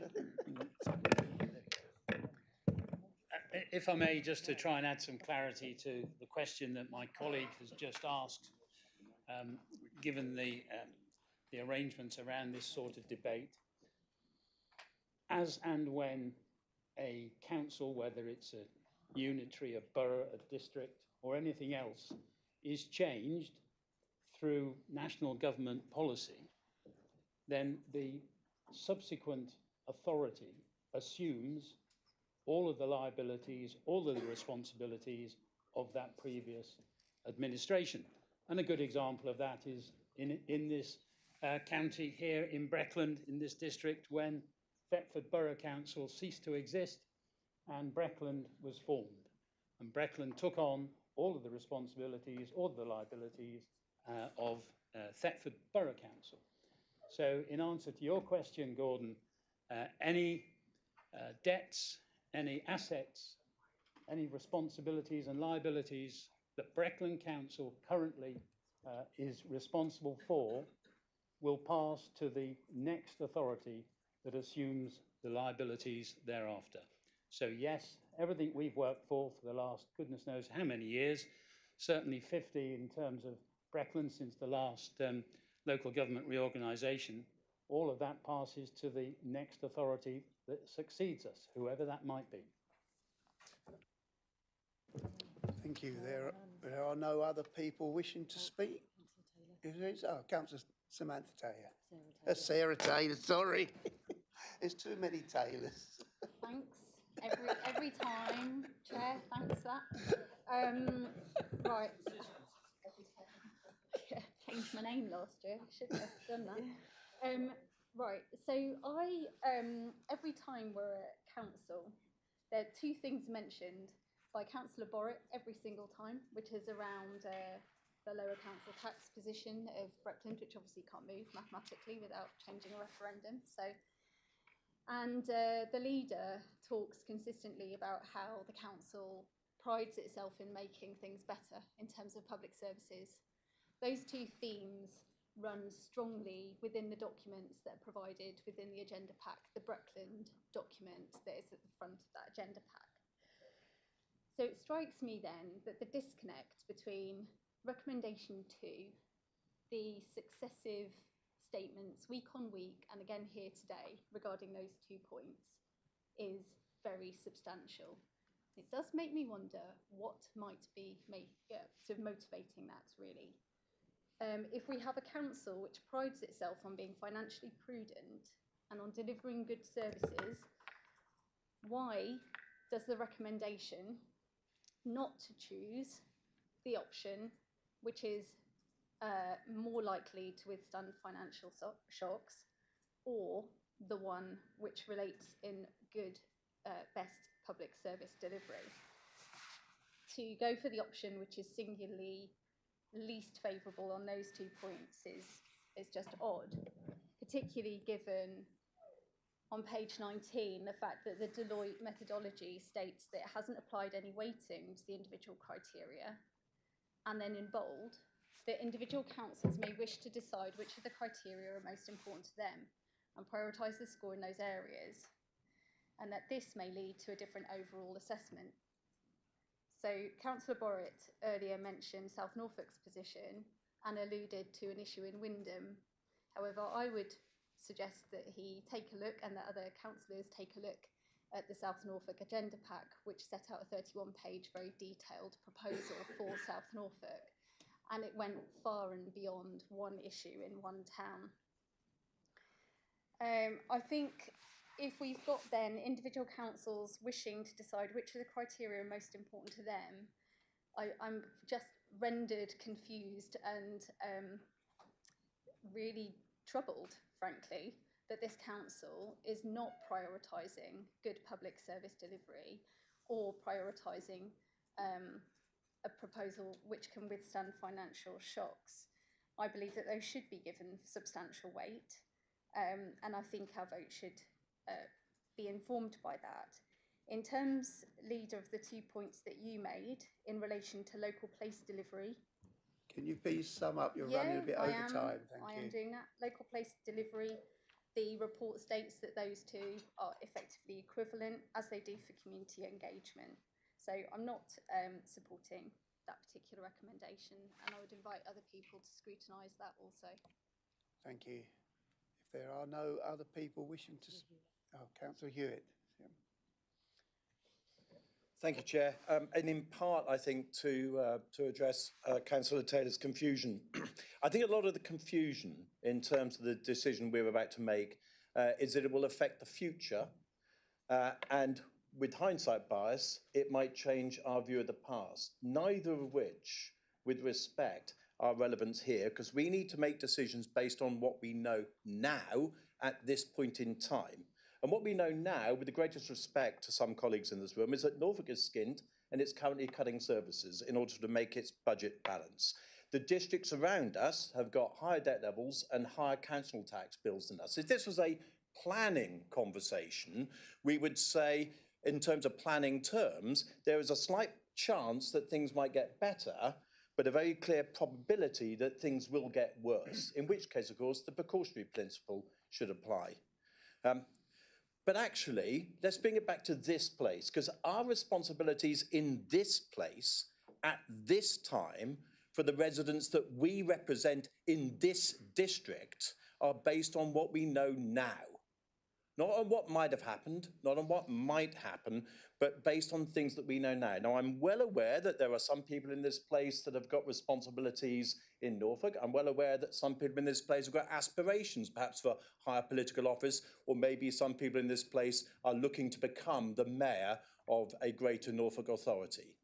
If I may, just to try and add some clarity to the question that my colleague has just asked, given the arrangements around this sort of debate, as and when a council, whether it's a unitary, a borough, a district, or anything else, is changed through national government policy, then the subsequent authority assumes all of the liabilities, all of the responsibilities of that previous administration. And a good example of that is in this county here in Breckland, in this district, when Thetford Borough Council ceased to exist and Breckland was formed. And Breckland took on all of the responsibilities, all of the liabilities of Thetford Borough Council. So in answer to your question, Gordon, any debts, any assets, any responsibilities and liabilities that Breckland Council currently is responsible for will pass to the next authority that assumes the liabilities thereafter. So yes, everything we've worked for the last goodness knows how many years, certainly 50 in terms of Breckland since the last local government reorganisation, all of that passes to the next authority that succeeds us, whoever that might be. Thank you. There are no other people wishing to speak. Councillor Samantha Taylor. Sarah Taylor, sorry. There's too many Taylors. Thanks. Every time, Chair, thanks for that. Right. Yeah, changed my name last year. Shouldn't have done that. Right. So every time we're at council, there are two things mentioned by Councillor Borrett every single time, which is around the lower council tax position of Breckland, which obviously can't move mathematically without changing a referendum. So. And the leader talks consistently about how the council prides itself in making things better in terms of public services. Those two themes run strongly within the documents that are provided within the agenda pack, the Breckland document that is at the front of that agenda pack. So it strikes me then that the disconnect between recommendation 2, the successive statements week on week and again here today regarding those 2 points is very substantial. It does make me wonder what might be sort of motivating that really. If we have a council which prides itself on being financially prudent and on delivering good services, why does the recommendation not to choose the option which is more likely to withstand financial shocks, or the one which relates in good, best public service delivery? To go for the option which is singularly least favourable on those 2 points is just odd, particularly given on page 19 the fact that the Deloitte methodology states that it hasn't applied any weighting to the individual criteria, and then in bold, that individual councils may wish to decide which of the criteria are most important to them and prioritise the score in those areas, and that this may lead to a different overall assessment. So Councillor Borrett earlier mentioned South Norfolk's position and alluded to an issue in Wymondham. However, I would suggest that he take a look and that other councillors take a look at the South Norfolk agenda pack, which set out a 31-page, very detailed proposal for South Norfolk. And it went far and beyond one issue in one town. I think if we've got then individual councils wishing to decide which of the criteria are most important to them, I'm just rendered confused and really troubled, frankly, that this council is not prioritising good public service delivery or prioritising a proposal which can withstand financial shocks. I believe that those should be given substantial weight, and I think our vote should be informed by that. In terms, Leader, of the 2 points that you made in relation to local place delivery. Can you please sum up? You're running a bit over time. Thank I you. am doing that. Local place delivery, the report states that those two are effectively equivalent, as they do for community engagement. So I'm not supporting that particular recommendation, and I would invite other people to scrutinise that also. Thank you. If there are no other people wishing to... Oh, Councillor Hewitt. Yeah. Thank you, Chair. And in part, I think, to address Councillor Taylor's confusion. I think a lot of the confusion in terms of the decision we're about to make is that it will affect the future, and with hindsight bias, it might change our view of the past, neither of which, with respect, are relevant here, because we need to make decisions based on what we know now at this point in time. And what we know now, with the greatest respect to some colleagues in this room, is that Norfolk is skint and it's currently cutting services in order to make its budget balance. The districts around us have got higher debt levels and higher council tax bills than us. If this was a planning conversation, we would say, in terms of planning terms, there is a slight chance that things might get better, but a very clear probability that things will get worse, in which case, of course, the precautionary principle should apply. But actually, let's bring it back to this place, because our responsibilities in this place, at this time, for the residents that we represent in this district, are based on what we know now. Not on what might have happened, not on what might happen, but based on things that we know now. Now, I'm well aware that there are some people in this place that have got responsibilities in Norfolk. I'm well aware that some people in this place have got aspirations, perhaps for higher political office, or maybe some people in this place are looking to become the mayor of a greater Norfolk authority.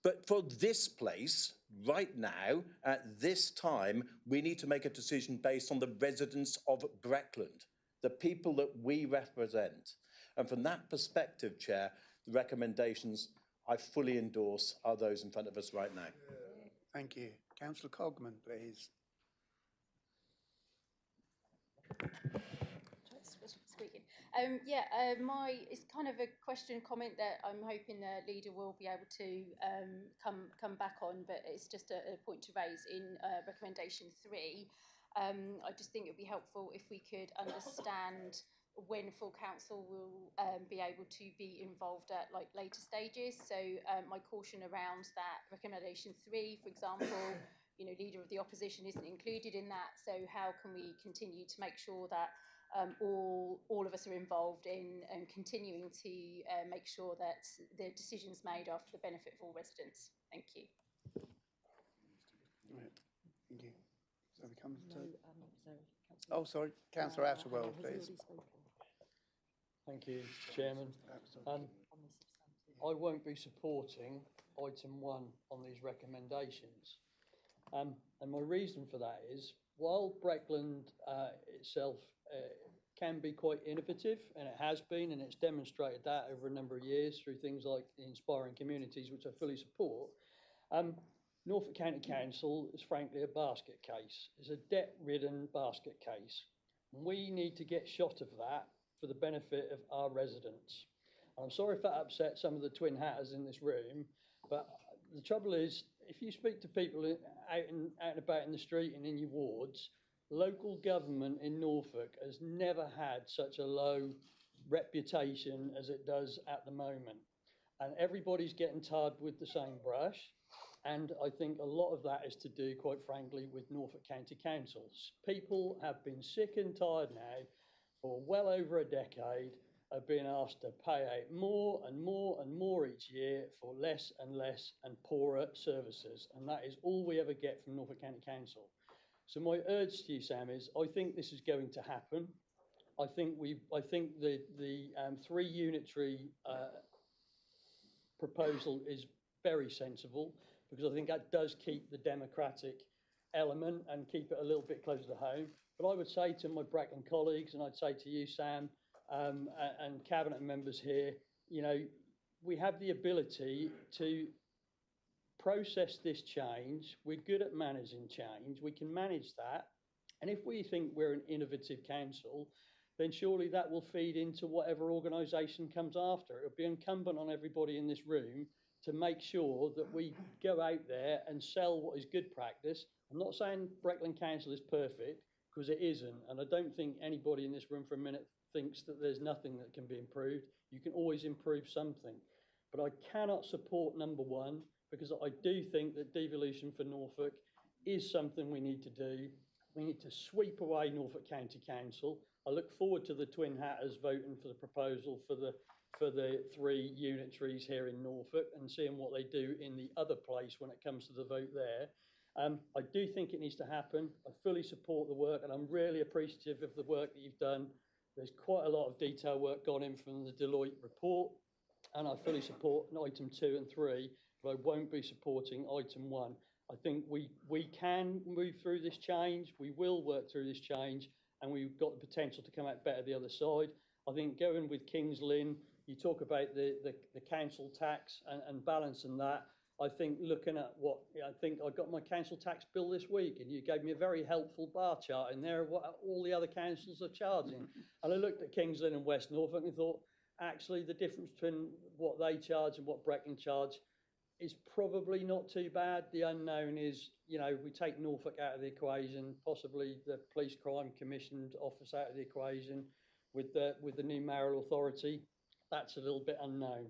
But for this place, right now, at this time, we need to make a decision based on the residents of Breckland, the people that we represent. And from that perspective, Chair, the recommendations I fully endorse are those in front of us right now. Thank you. Councillor Cogman, please. Speaking. It's kind of a question, comment that I'm hoping the leader will be able to come back on, but it's just a point to raise in recommendation 3. I just think it would be helpful if we could understand when full council will be able to be involved at later stages. So my caution around that recommendation 3, for example, leader of the opposition isn't included in that. So how can we continue to make sure that all of us are involved in continuing to make sure that the decisions made are for the benefit of all residents? Thank you. Right. Thank you. So we come to... Oh, sorry, Councillor Atterwell, please. Thank you, Chairman. I won't be supporting item 1 on these recommendations. And my reason for that is, while Breckland itself can be quite innovative, and it has been, and it's demonstrated that over a number of years through things like the Inspiring Communities, which I fully support, Norfolk County Council is frankly a basket case. It's a debt-ridden basket case. We need to get shot of that for the benefit of our residents. I'm sorry if that upsets some of the twin hatters in this room, but the trouble is, if you speak to people out and about in the street and in your wards, local government in Norfolk has never had such a low reputation as it does at the moment. And everybody's getting tarred with the same brush. And I think a lot of that is to do, quite frankly, with Norfolk County Councils. People have been sick and tired now for well over a decade of being asked to pay out more and more and more each year for less and less and poorer services. And that is all we ever get from Norfolk County Council. So my urge to you, Sam, is I think this is going to happen. I think the 3 unitary proposal is very sensible, because I think that does keep the democratic element and keep it a little bit closer to home. But I would say to my Breckland colleagues, and I'd say to you, Sam, and cabinet members here, you know, we have the ability to process this change. We're good at managing change. We can manage that. And if we think we're an innovative council, then surely that will feed into whatever organisation comes after. It'll be incumbent on everybody in this room to make sure that we go out there and sell what is good practice. I'm not saying Breckland Council is perfect, because it isn't. And I don't think anybody in this room for a minute thinks that there's nothing that can be improved. You can always improve something. But I cannot support number 1, because I do think that devolution for Norfolk is something we need to do. We need to sweep away Norfolk County Council. I look forward to the Twin Hatters voting for the proposal for the 3 unitaries here in Norfolk and seeing what they do in the other place when it comes to the vote there. I do think it needs to happen. I fully support the work, and I'm really appreciative of the work that you've done. There's quite a lot of detail work gone in from the Deloitte report, and I fully support item 2 and 3, but I won't be supporting item 1. I think we can move through this change. We will work through this change, and we've got the potential to come out better the other side. I think going with Kings Lynn, you talk about the council tax and balancing that. I think looking at I think I got my council tax bill this week, and you gave me a very helpful bar chart in there of what all the other councils are charging. And I looked at Kings Lynn and West Norfolk and thought, actually, the difference between what they charge and what Breckland charge is probably not too bad. The unknown is, you know, we take Norfolk out of the equation, possibly the Police Crime Commissioned Office out of the equation with the new mayoral authority. That's a little bit unknown.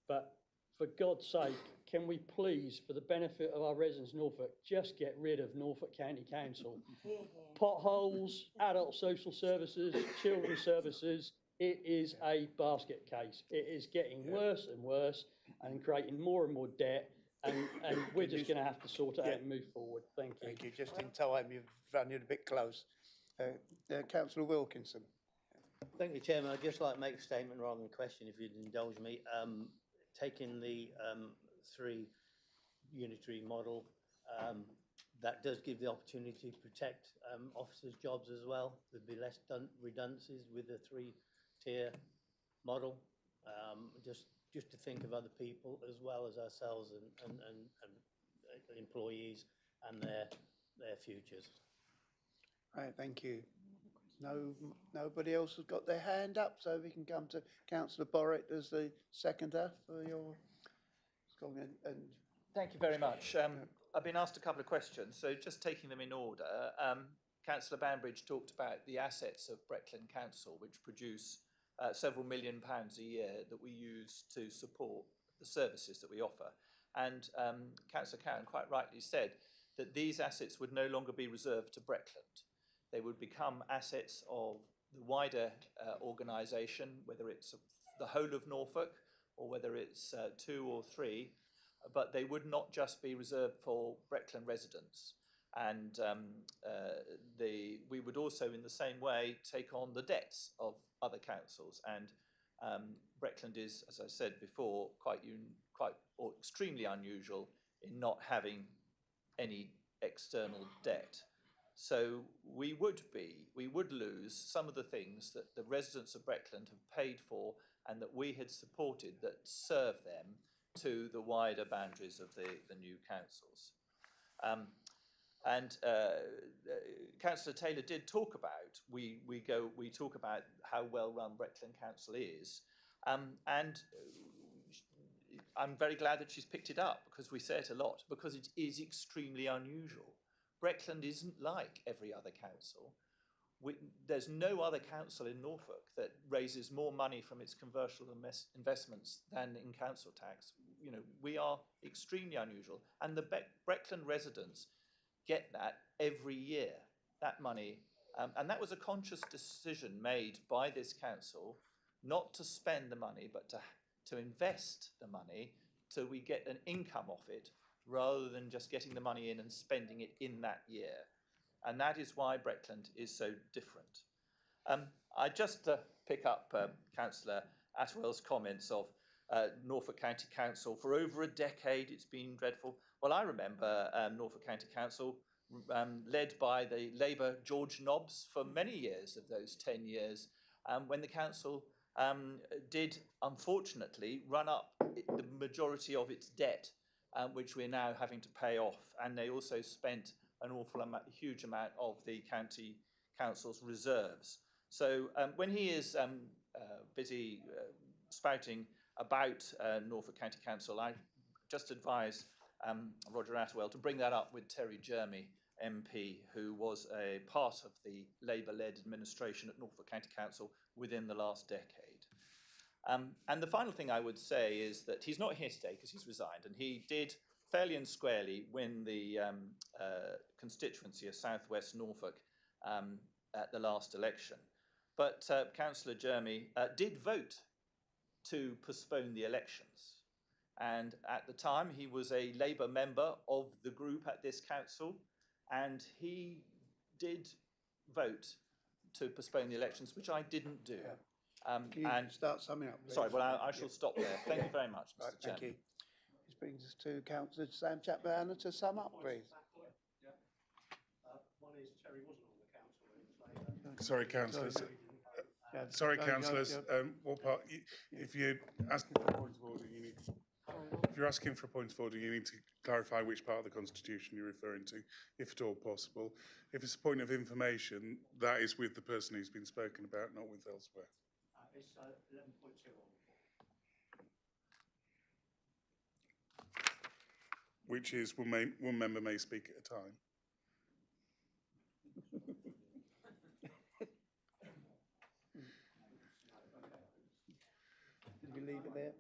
But for God's sake, can we please, for the benefit of our residents in Norfolk, just get rid of Norfolk County Council? Potholes, adult social services, children's services, it is a basket case. It is getting worse and worse and creating more and more debt, and we're just going to have to sort it out and move forward. Thank you. Thank you. Just in time, you've run it a bit close. Councillor Wilkinson. Thank you, Chairman. I'd just like to make a statement rather than a question, if you'd indulge me. Taking the 3 unitary model, that does give the opportunity to protect officers' jobs as well. There'd be less redundancies with the 3-tier model. Just to think of other people as well as ourselves and employees and their futures. Right, thank you. Nobody else has got their hand up, so we can come to Councillor Borrett as the seconder for your comment. And Thank you very much. I've been asked a couple of questions, so just taking them in order. Councillor Banbridge talked about the assets of Breckland Council, which produce several £1 million a year that we use to support the services that we offer. And Councillor Cowan quite rightly said that these assets would no longer be reserved to Breckland. They would become assets of the wider organisation, whether it's the whole of Norfolk or whether it's 2 or 3, but they would not just be reserved for Breckland residents. And we would also, in the same way, take on the debts of other councils. And Breckland is, as I said before, quite or extremely unusual in not having any external debt. So we would lose some of the things that the residents of Breckland have paid for and that we had supported that serve them to the wider boundaries of the new councils. Councillor Taylor did talk about, we talk about how well run Breckland Council is, and I'm very glad that she's picked it up, because we say it a lot, because it is extremely unusual. Breckland isn't like every other council. There's no other council in Norfolk that raises more money from its commercial investments than in council tax. You know, we are extremely unusual, and the Breckland residents get that every year, that money. And that was a conscious decision made by this council not to spend the money, but to invest the money so we get an income off it, rather than just getting the money in and spending it in that year. And that is why Breckland is so different. I just pick up Councillor Atwell's comments of Norfolk County Council. For over a decade, it's been dreadful. Well, I remember Norfolk County Council led by the Labour George Nobbs for many years of those 10 years, when the council did, unfortunately, run up the majority of its debt, which we're now having to pay off. And they also spent an huge amount of the county council's reserves. So when he is busy spouting about Norfolk County Council, I just advise Roger Atwell to bring that up with Terry Jermy, MP, who was a part of the Labour-led administration at Norfolk County Council within the last decade. And the final thing I would say is that he's not here today because he's resigned, and he did fairly and squarely win the constituency of South West Norfolk at the last election. But Councillor Jermy did vote to postpone the elections. And at the time, he was a Labour member of the group at this council, and he did vote to postpone the elections, which I didn't do. Can you start summing up, please? Sorry, well, I shall stop there. Thank you very much, Mr. Right, Chairman. thank you. This brings us to Councillor Sam Chapman to sum up, please. One is Terry wasn't on the council. Sorry, councillors. Sorry, councillors. What part? If you're asking for a point of order, you need. If you're asking for a point of order, you need to clarify which part of the Constitution you're referring to, if at all possible. If it's a point of information, that is with the person who's been spoken about, not with elsewhere. It's 11.2 on. Which is one member may speak at a time. Did we leave it there?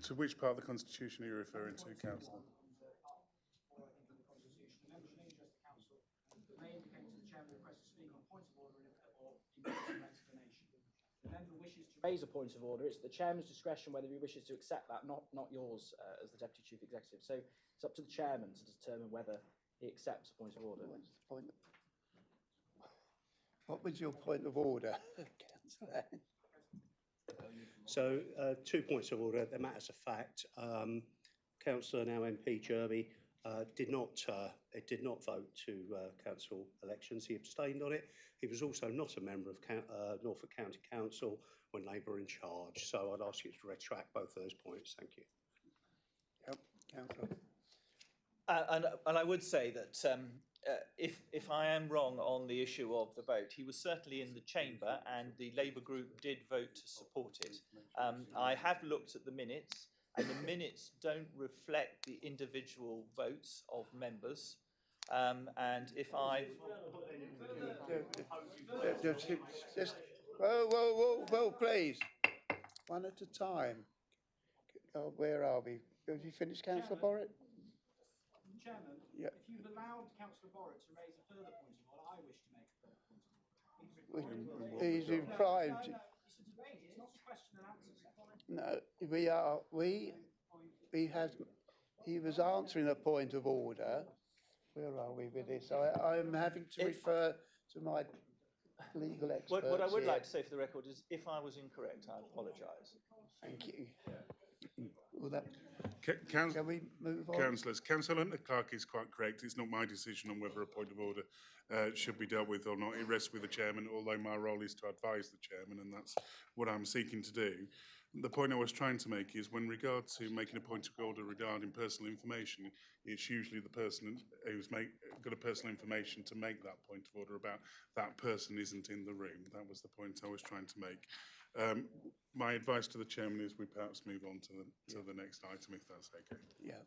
To which part of the Constitution are you referring to, Councillor? Raise a point of order. It's the chairman's discretion whether he wishes to accept that, not yours as the deputy chief executive. So it's up to the chairman to determine whether he accepts a point of order. What was your point of order, Councillor? So 2 points of order. The matters of fact, Councillor now MP Jerby did not vote to council elections. He abstained on it. He was also not a member of Norfolk County Council when Labour were in charge. So I'd ask you to retract both of those points. Thank you. Yep, Councillor. And I would say that if I am wrong on the issue of the vote, he was certainly in the chamber and the Labour group did vote to support it. I have looked at the minutes, and the minutes don't reflect the individual votes of members. And if I... Just, whoa, please. One at a time. Oh, where are we? Have you finished, Councillor Borrett? Chairman, yeah. If you've allowed Councillor Borrett to raise a further point of order, I wish to make a further point of order. He's implying. It's a debate, it's not a question and answer session. No, he was answering a point of order. Where are we with this? I'm having to refer to my legal experts. What I would here. like to say for the record is, if I was incorrect, I apologise. Thank you. Well, that, Can we move on? Councillors, Councillor Clark is quite correct. It's not my decision on whether a point of order should be dealt with or not. It rests with the chairman, although my role is to advise the chairman, and that's what I'm seeking to do. The point I was trying to make is, when regard to making a point of order regarding personal information, it's usually the person who's got a personal information to make that point of order about that person isn't in the room. That was the point I was trying to make. My advice to the chairman is we perhaps move on to the next item, if that's okay. Yeah,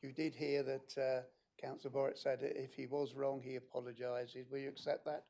you did hear that Councillor Borrett said that if he was wrong, he apologises. Will you accept that?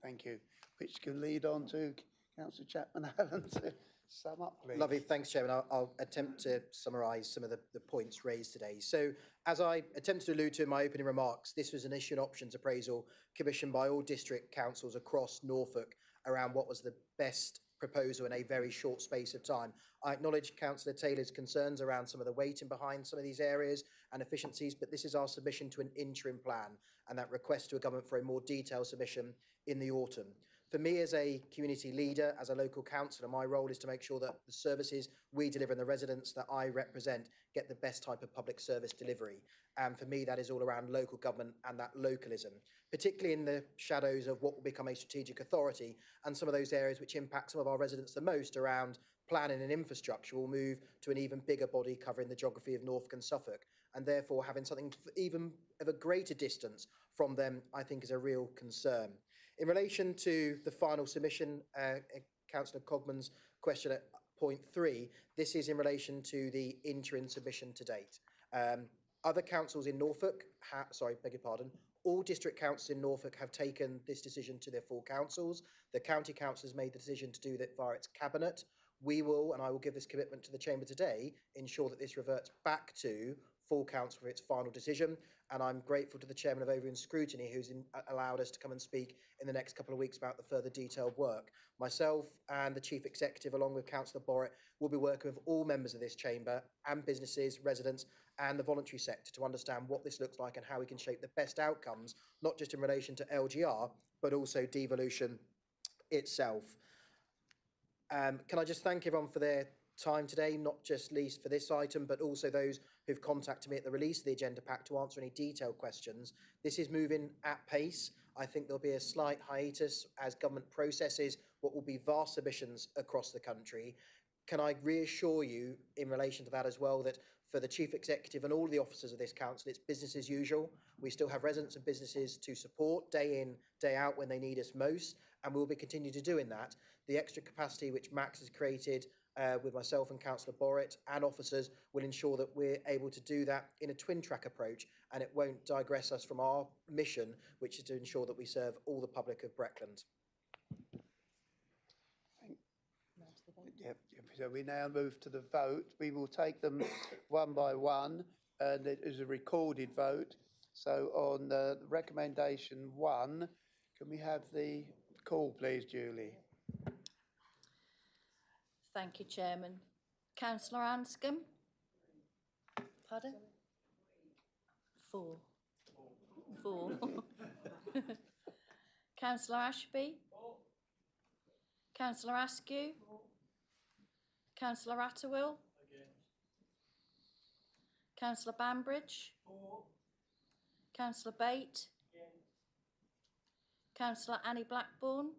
Thank you. Which can lead on to Councillor Chapman-Allen to sum up, please. Lovely, thanks, Chairman. I'll attempt to summarise some of the points raised today. So, as I attempted to allude to in my opening remarks, this was an issue and options appraisal commissioned by all district councils across Norfolk around what was the best proposal in a very short space of time. I acknowledge Councillor Taylor's concerns around some of the waiting behind some of these areas and efficiencies, but this is our submission to an interim plan and that request to a government for a more detailed submission in the autumn. For me as a community leader, as a local councillor, my role is to make sure that the services we deliver and the residents that I represent get the best type of public service delivery. And for me, that is all around local government and that localism, particularly in the shadows of what will become a strategic authority, and some of those areas which impact some of our residents the most around planning and infrastructure will move to an even bigger body covering the geography of Norfolk and Suffolk, and therefore having something even of a greater distance from them, I think, is a real concern. In relation to the final submission, Councillor Cogman's question at point 3, this is in relation to the interim submission to date. Other councils in Norfolk, all district councils in Norfolk have taken this decision to their full councils. The county council has made the decision to do that via its cabinet. We will, and I will give this commitment to the Chamber today, ensure that this reverts back to full council for its final decision. And I'm grateful to the Chairman of Overview and Scrutiny who's allowed us to come and speak in the next couple of weeks about the further detailed work. Myself and the Chief Executive, along with Councillor Borrett, will be working with all members of this Chamber and businesses, residents and the voluntary sector to understand what this looks like and how we can shape the best outcomes, not just in relation to LGR, but also devolution itself. Can I just thank everyone for their time today, not just least for this item, but also those who've contacted me at the release of the agenda pack to answer any detailed questions. This is moving at pace. I think there'll be a slight hiatus as government processes what will be vast submissions across the country. Can I reassure you in relation to that as well that for the Chief Executive and all the officers of this council, it's business as usual. We still have residents and businesses to support day in, day out when they need us most, and we'll be continuing to doing that. The extra capacity which Max has created with myself and Councillor Borrett and officers will ensure that we're able to do that in a twin track approach, and it won't digress us from our mission, which is to ensure that we serve all the public of Breckland. Yep. So we now move to the vote. We will take them one by one, and it is a recorded vote. So on recommendation 1, can we have the call, please, Julie? Thank you, Chairman. Councillor Anscombe? Pardon? 4. 4. Councillor Ashby? Councillor Askew? Councillor Atterwill? Councillor Banbridge? Councillor Bate? Councillor Annie Blackburn?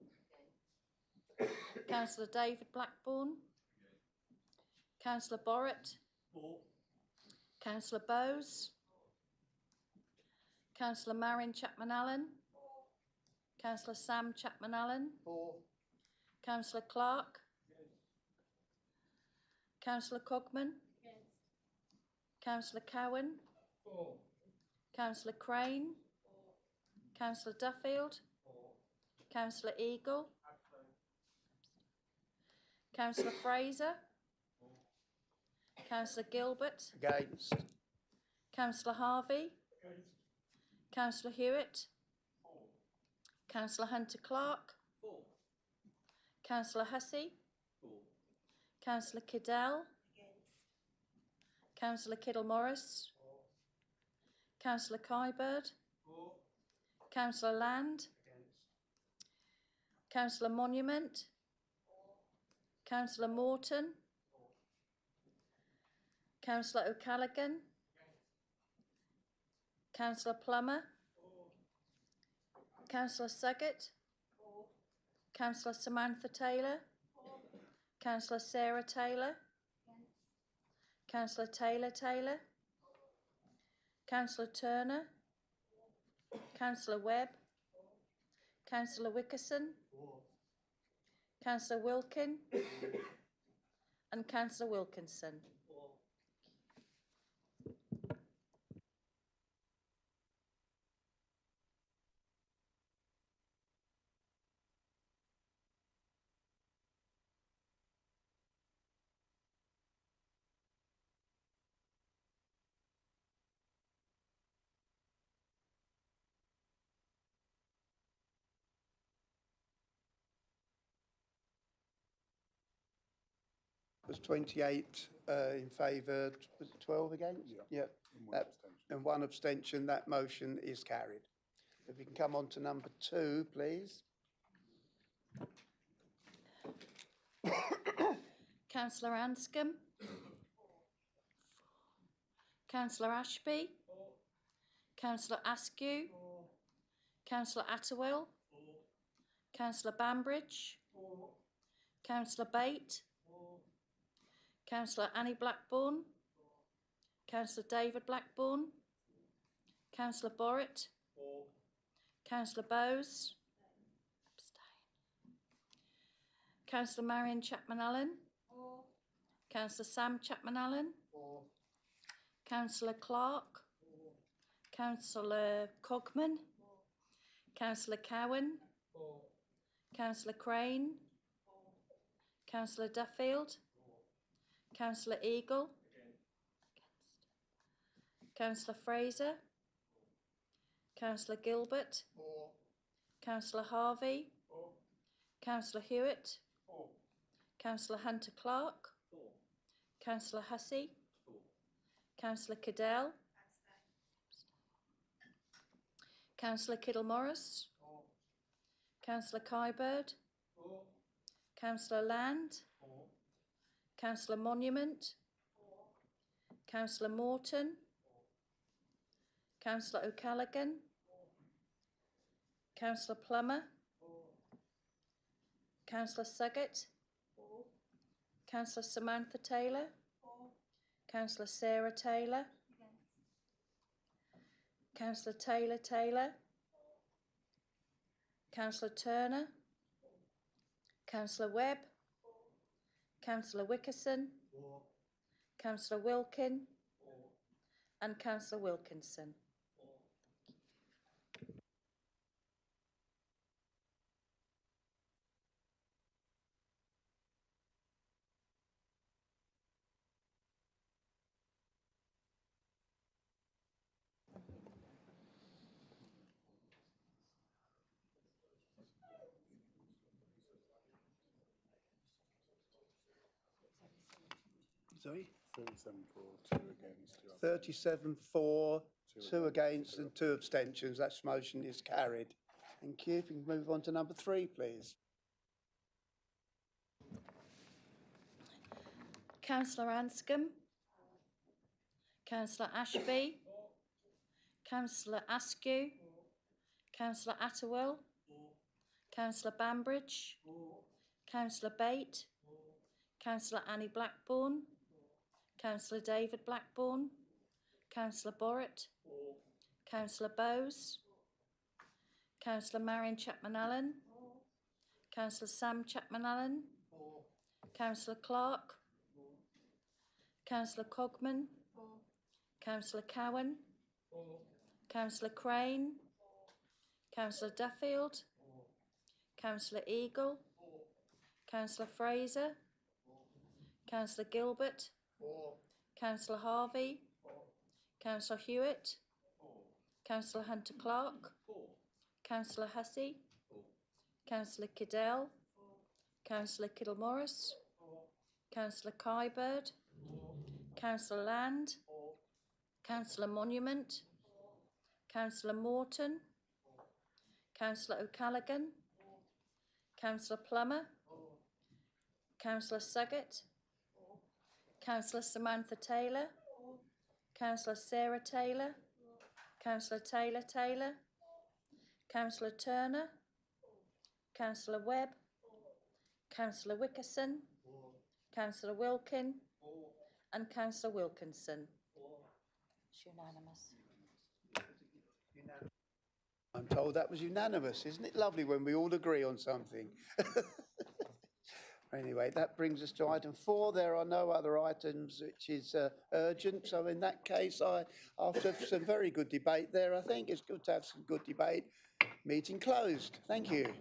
Councillor David Blackburn? Councillor Borrett? Councillor Bowes? Councillor Marion Chapman-Allen? Councillor Sam Chapman-Allen? Councillor Clark? Councillor Cogman? Councillor Cowan? Councillor Crane? Councillor Duffield? Councillor Eagle? Councillor Fraser? Councillor Gilbert? Against. Councillor Harvey? Councillor Hewitt? Councillor Hunter Clark? Councillor Hussey? Councillor Kiddell? Councillor Kiddle-Morris? Councillor Kybird? Councillor Land? Councillor Monument? Councillor Morton? Councillor O'Callaghan? Councillor Plummer? Councillor Suggett? Councillor Samantha Taylor? Councillor Sarah Taylor? Councillor Taylor? Councillor Turner? Councillor Webb? Councillor Wickerson? Councillor Wilkin? And Councillor Wilkinson. was 28 in favour, was it 12 against? Yeah. And one abstention, that motion is carried. If we can come on to number 2, please. Councillor Anscombe. Councillor Ashby. Councillor Askew. Councillor Atterwill. Councillor Bambridge. Councillor Bate. Councillor Annie Blackburn. Councillor David Blackburn. Councillor Borrett. Councillor Bowes. Councillor Marion Chapman-Allen. Councillor Sam Chapman-Allen. Councillor Clark. Councillor Cogman. Councillor Cowan. Councillor Crane. Councillor Duffield. Councillor Eagle. Councillor Fraser. Councillor Gilbert. Councillor Harvey. Councillor Hewitt. Councillor Hunter Clark. Councillor Hussey. Councillor Cadell. Councillor Kiddle-Morris. Councillor Kybird. Councillor Land. Councillor Monument. Councillor Morton. Councillor O'Callaghan. Councillor Plummer. Councillor Suggett. Councillor Samantha Taylor. Councillor Sarah Taylor. Councillor Taylor Taylor. Councillor Turner. Councillor Webb. Councillor Wickerson. Councillor Wilkin. And Councillor Wilkinson. Sorry? 37 for, 2 against. 37 for, 2 against and 2 abstentions. That motion is carried. Thank you. If we can move on to number 3, please. Councillor Anscombe. Councillor Ashby. Councillor Askew. Councillor Atterwill. Councillor Bambridge. Councillor Bate. Councillor Annie Blackburn. Councillor David Blackburn. Councillor Borrett. Councillor Bowes. Councillor Marion Chapman-Allen. Councillor Sam Chapman-Allen. Councillor Clark. Councillor Cogman. Councillor Cowan. Councillor Crane. Councillor Duffield. Councillor Eagle. Councillor Fraser. Councillor Gilbert. Councillor Harvey. Councillor Hewitt. Councillor Hunter Clark. Councillor Hussey. Councillor Cadell. Councillor Kiddle-Morris. Councillor Kybird. Councillor Land. Councillor Monument. Councillor Morton. Councillor O'Callaghan. Councillor Plummer. Councillor Suggett. Councillor Samantha Taylor. Councillor Sarah Taylor. Councillor Taylor Taylor. Councillor Turner. Councillor Webb. Councillor Wickerson. Councillor Wilkin. And Councillor Wilkinson. It's unanimous. I'm told that was unanimous. Isn't it lovely when we all agree on something? Anyway, that brings us to item 4. There are no other items which is urgent. So in that case, after some very good debate there, I think it's good to have some good debate. Meeting closed. Thank you.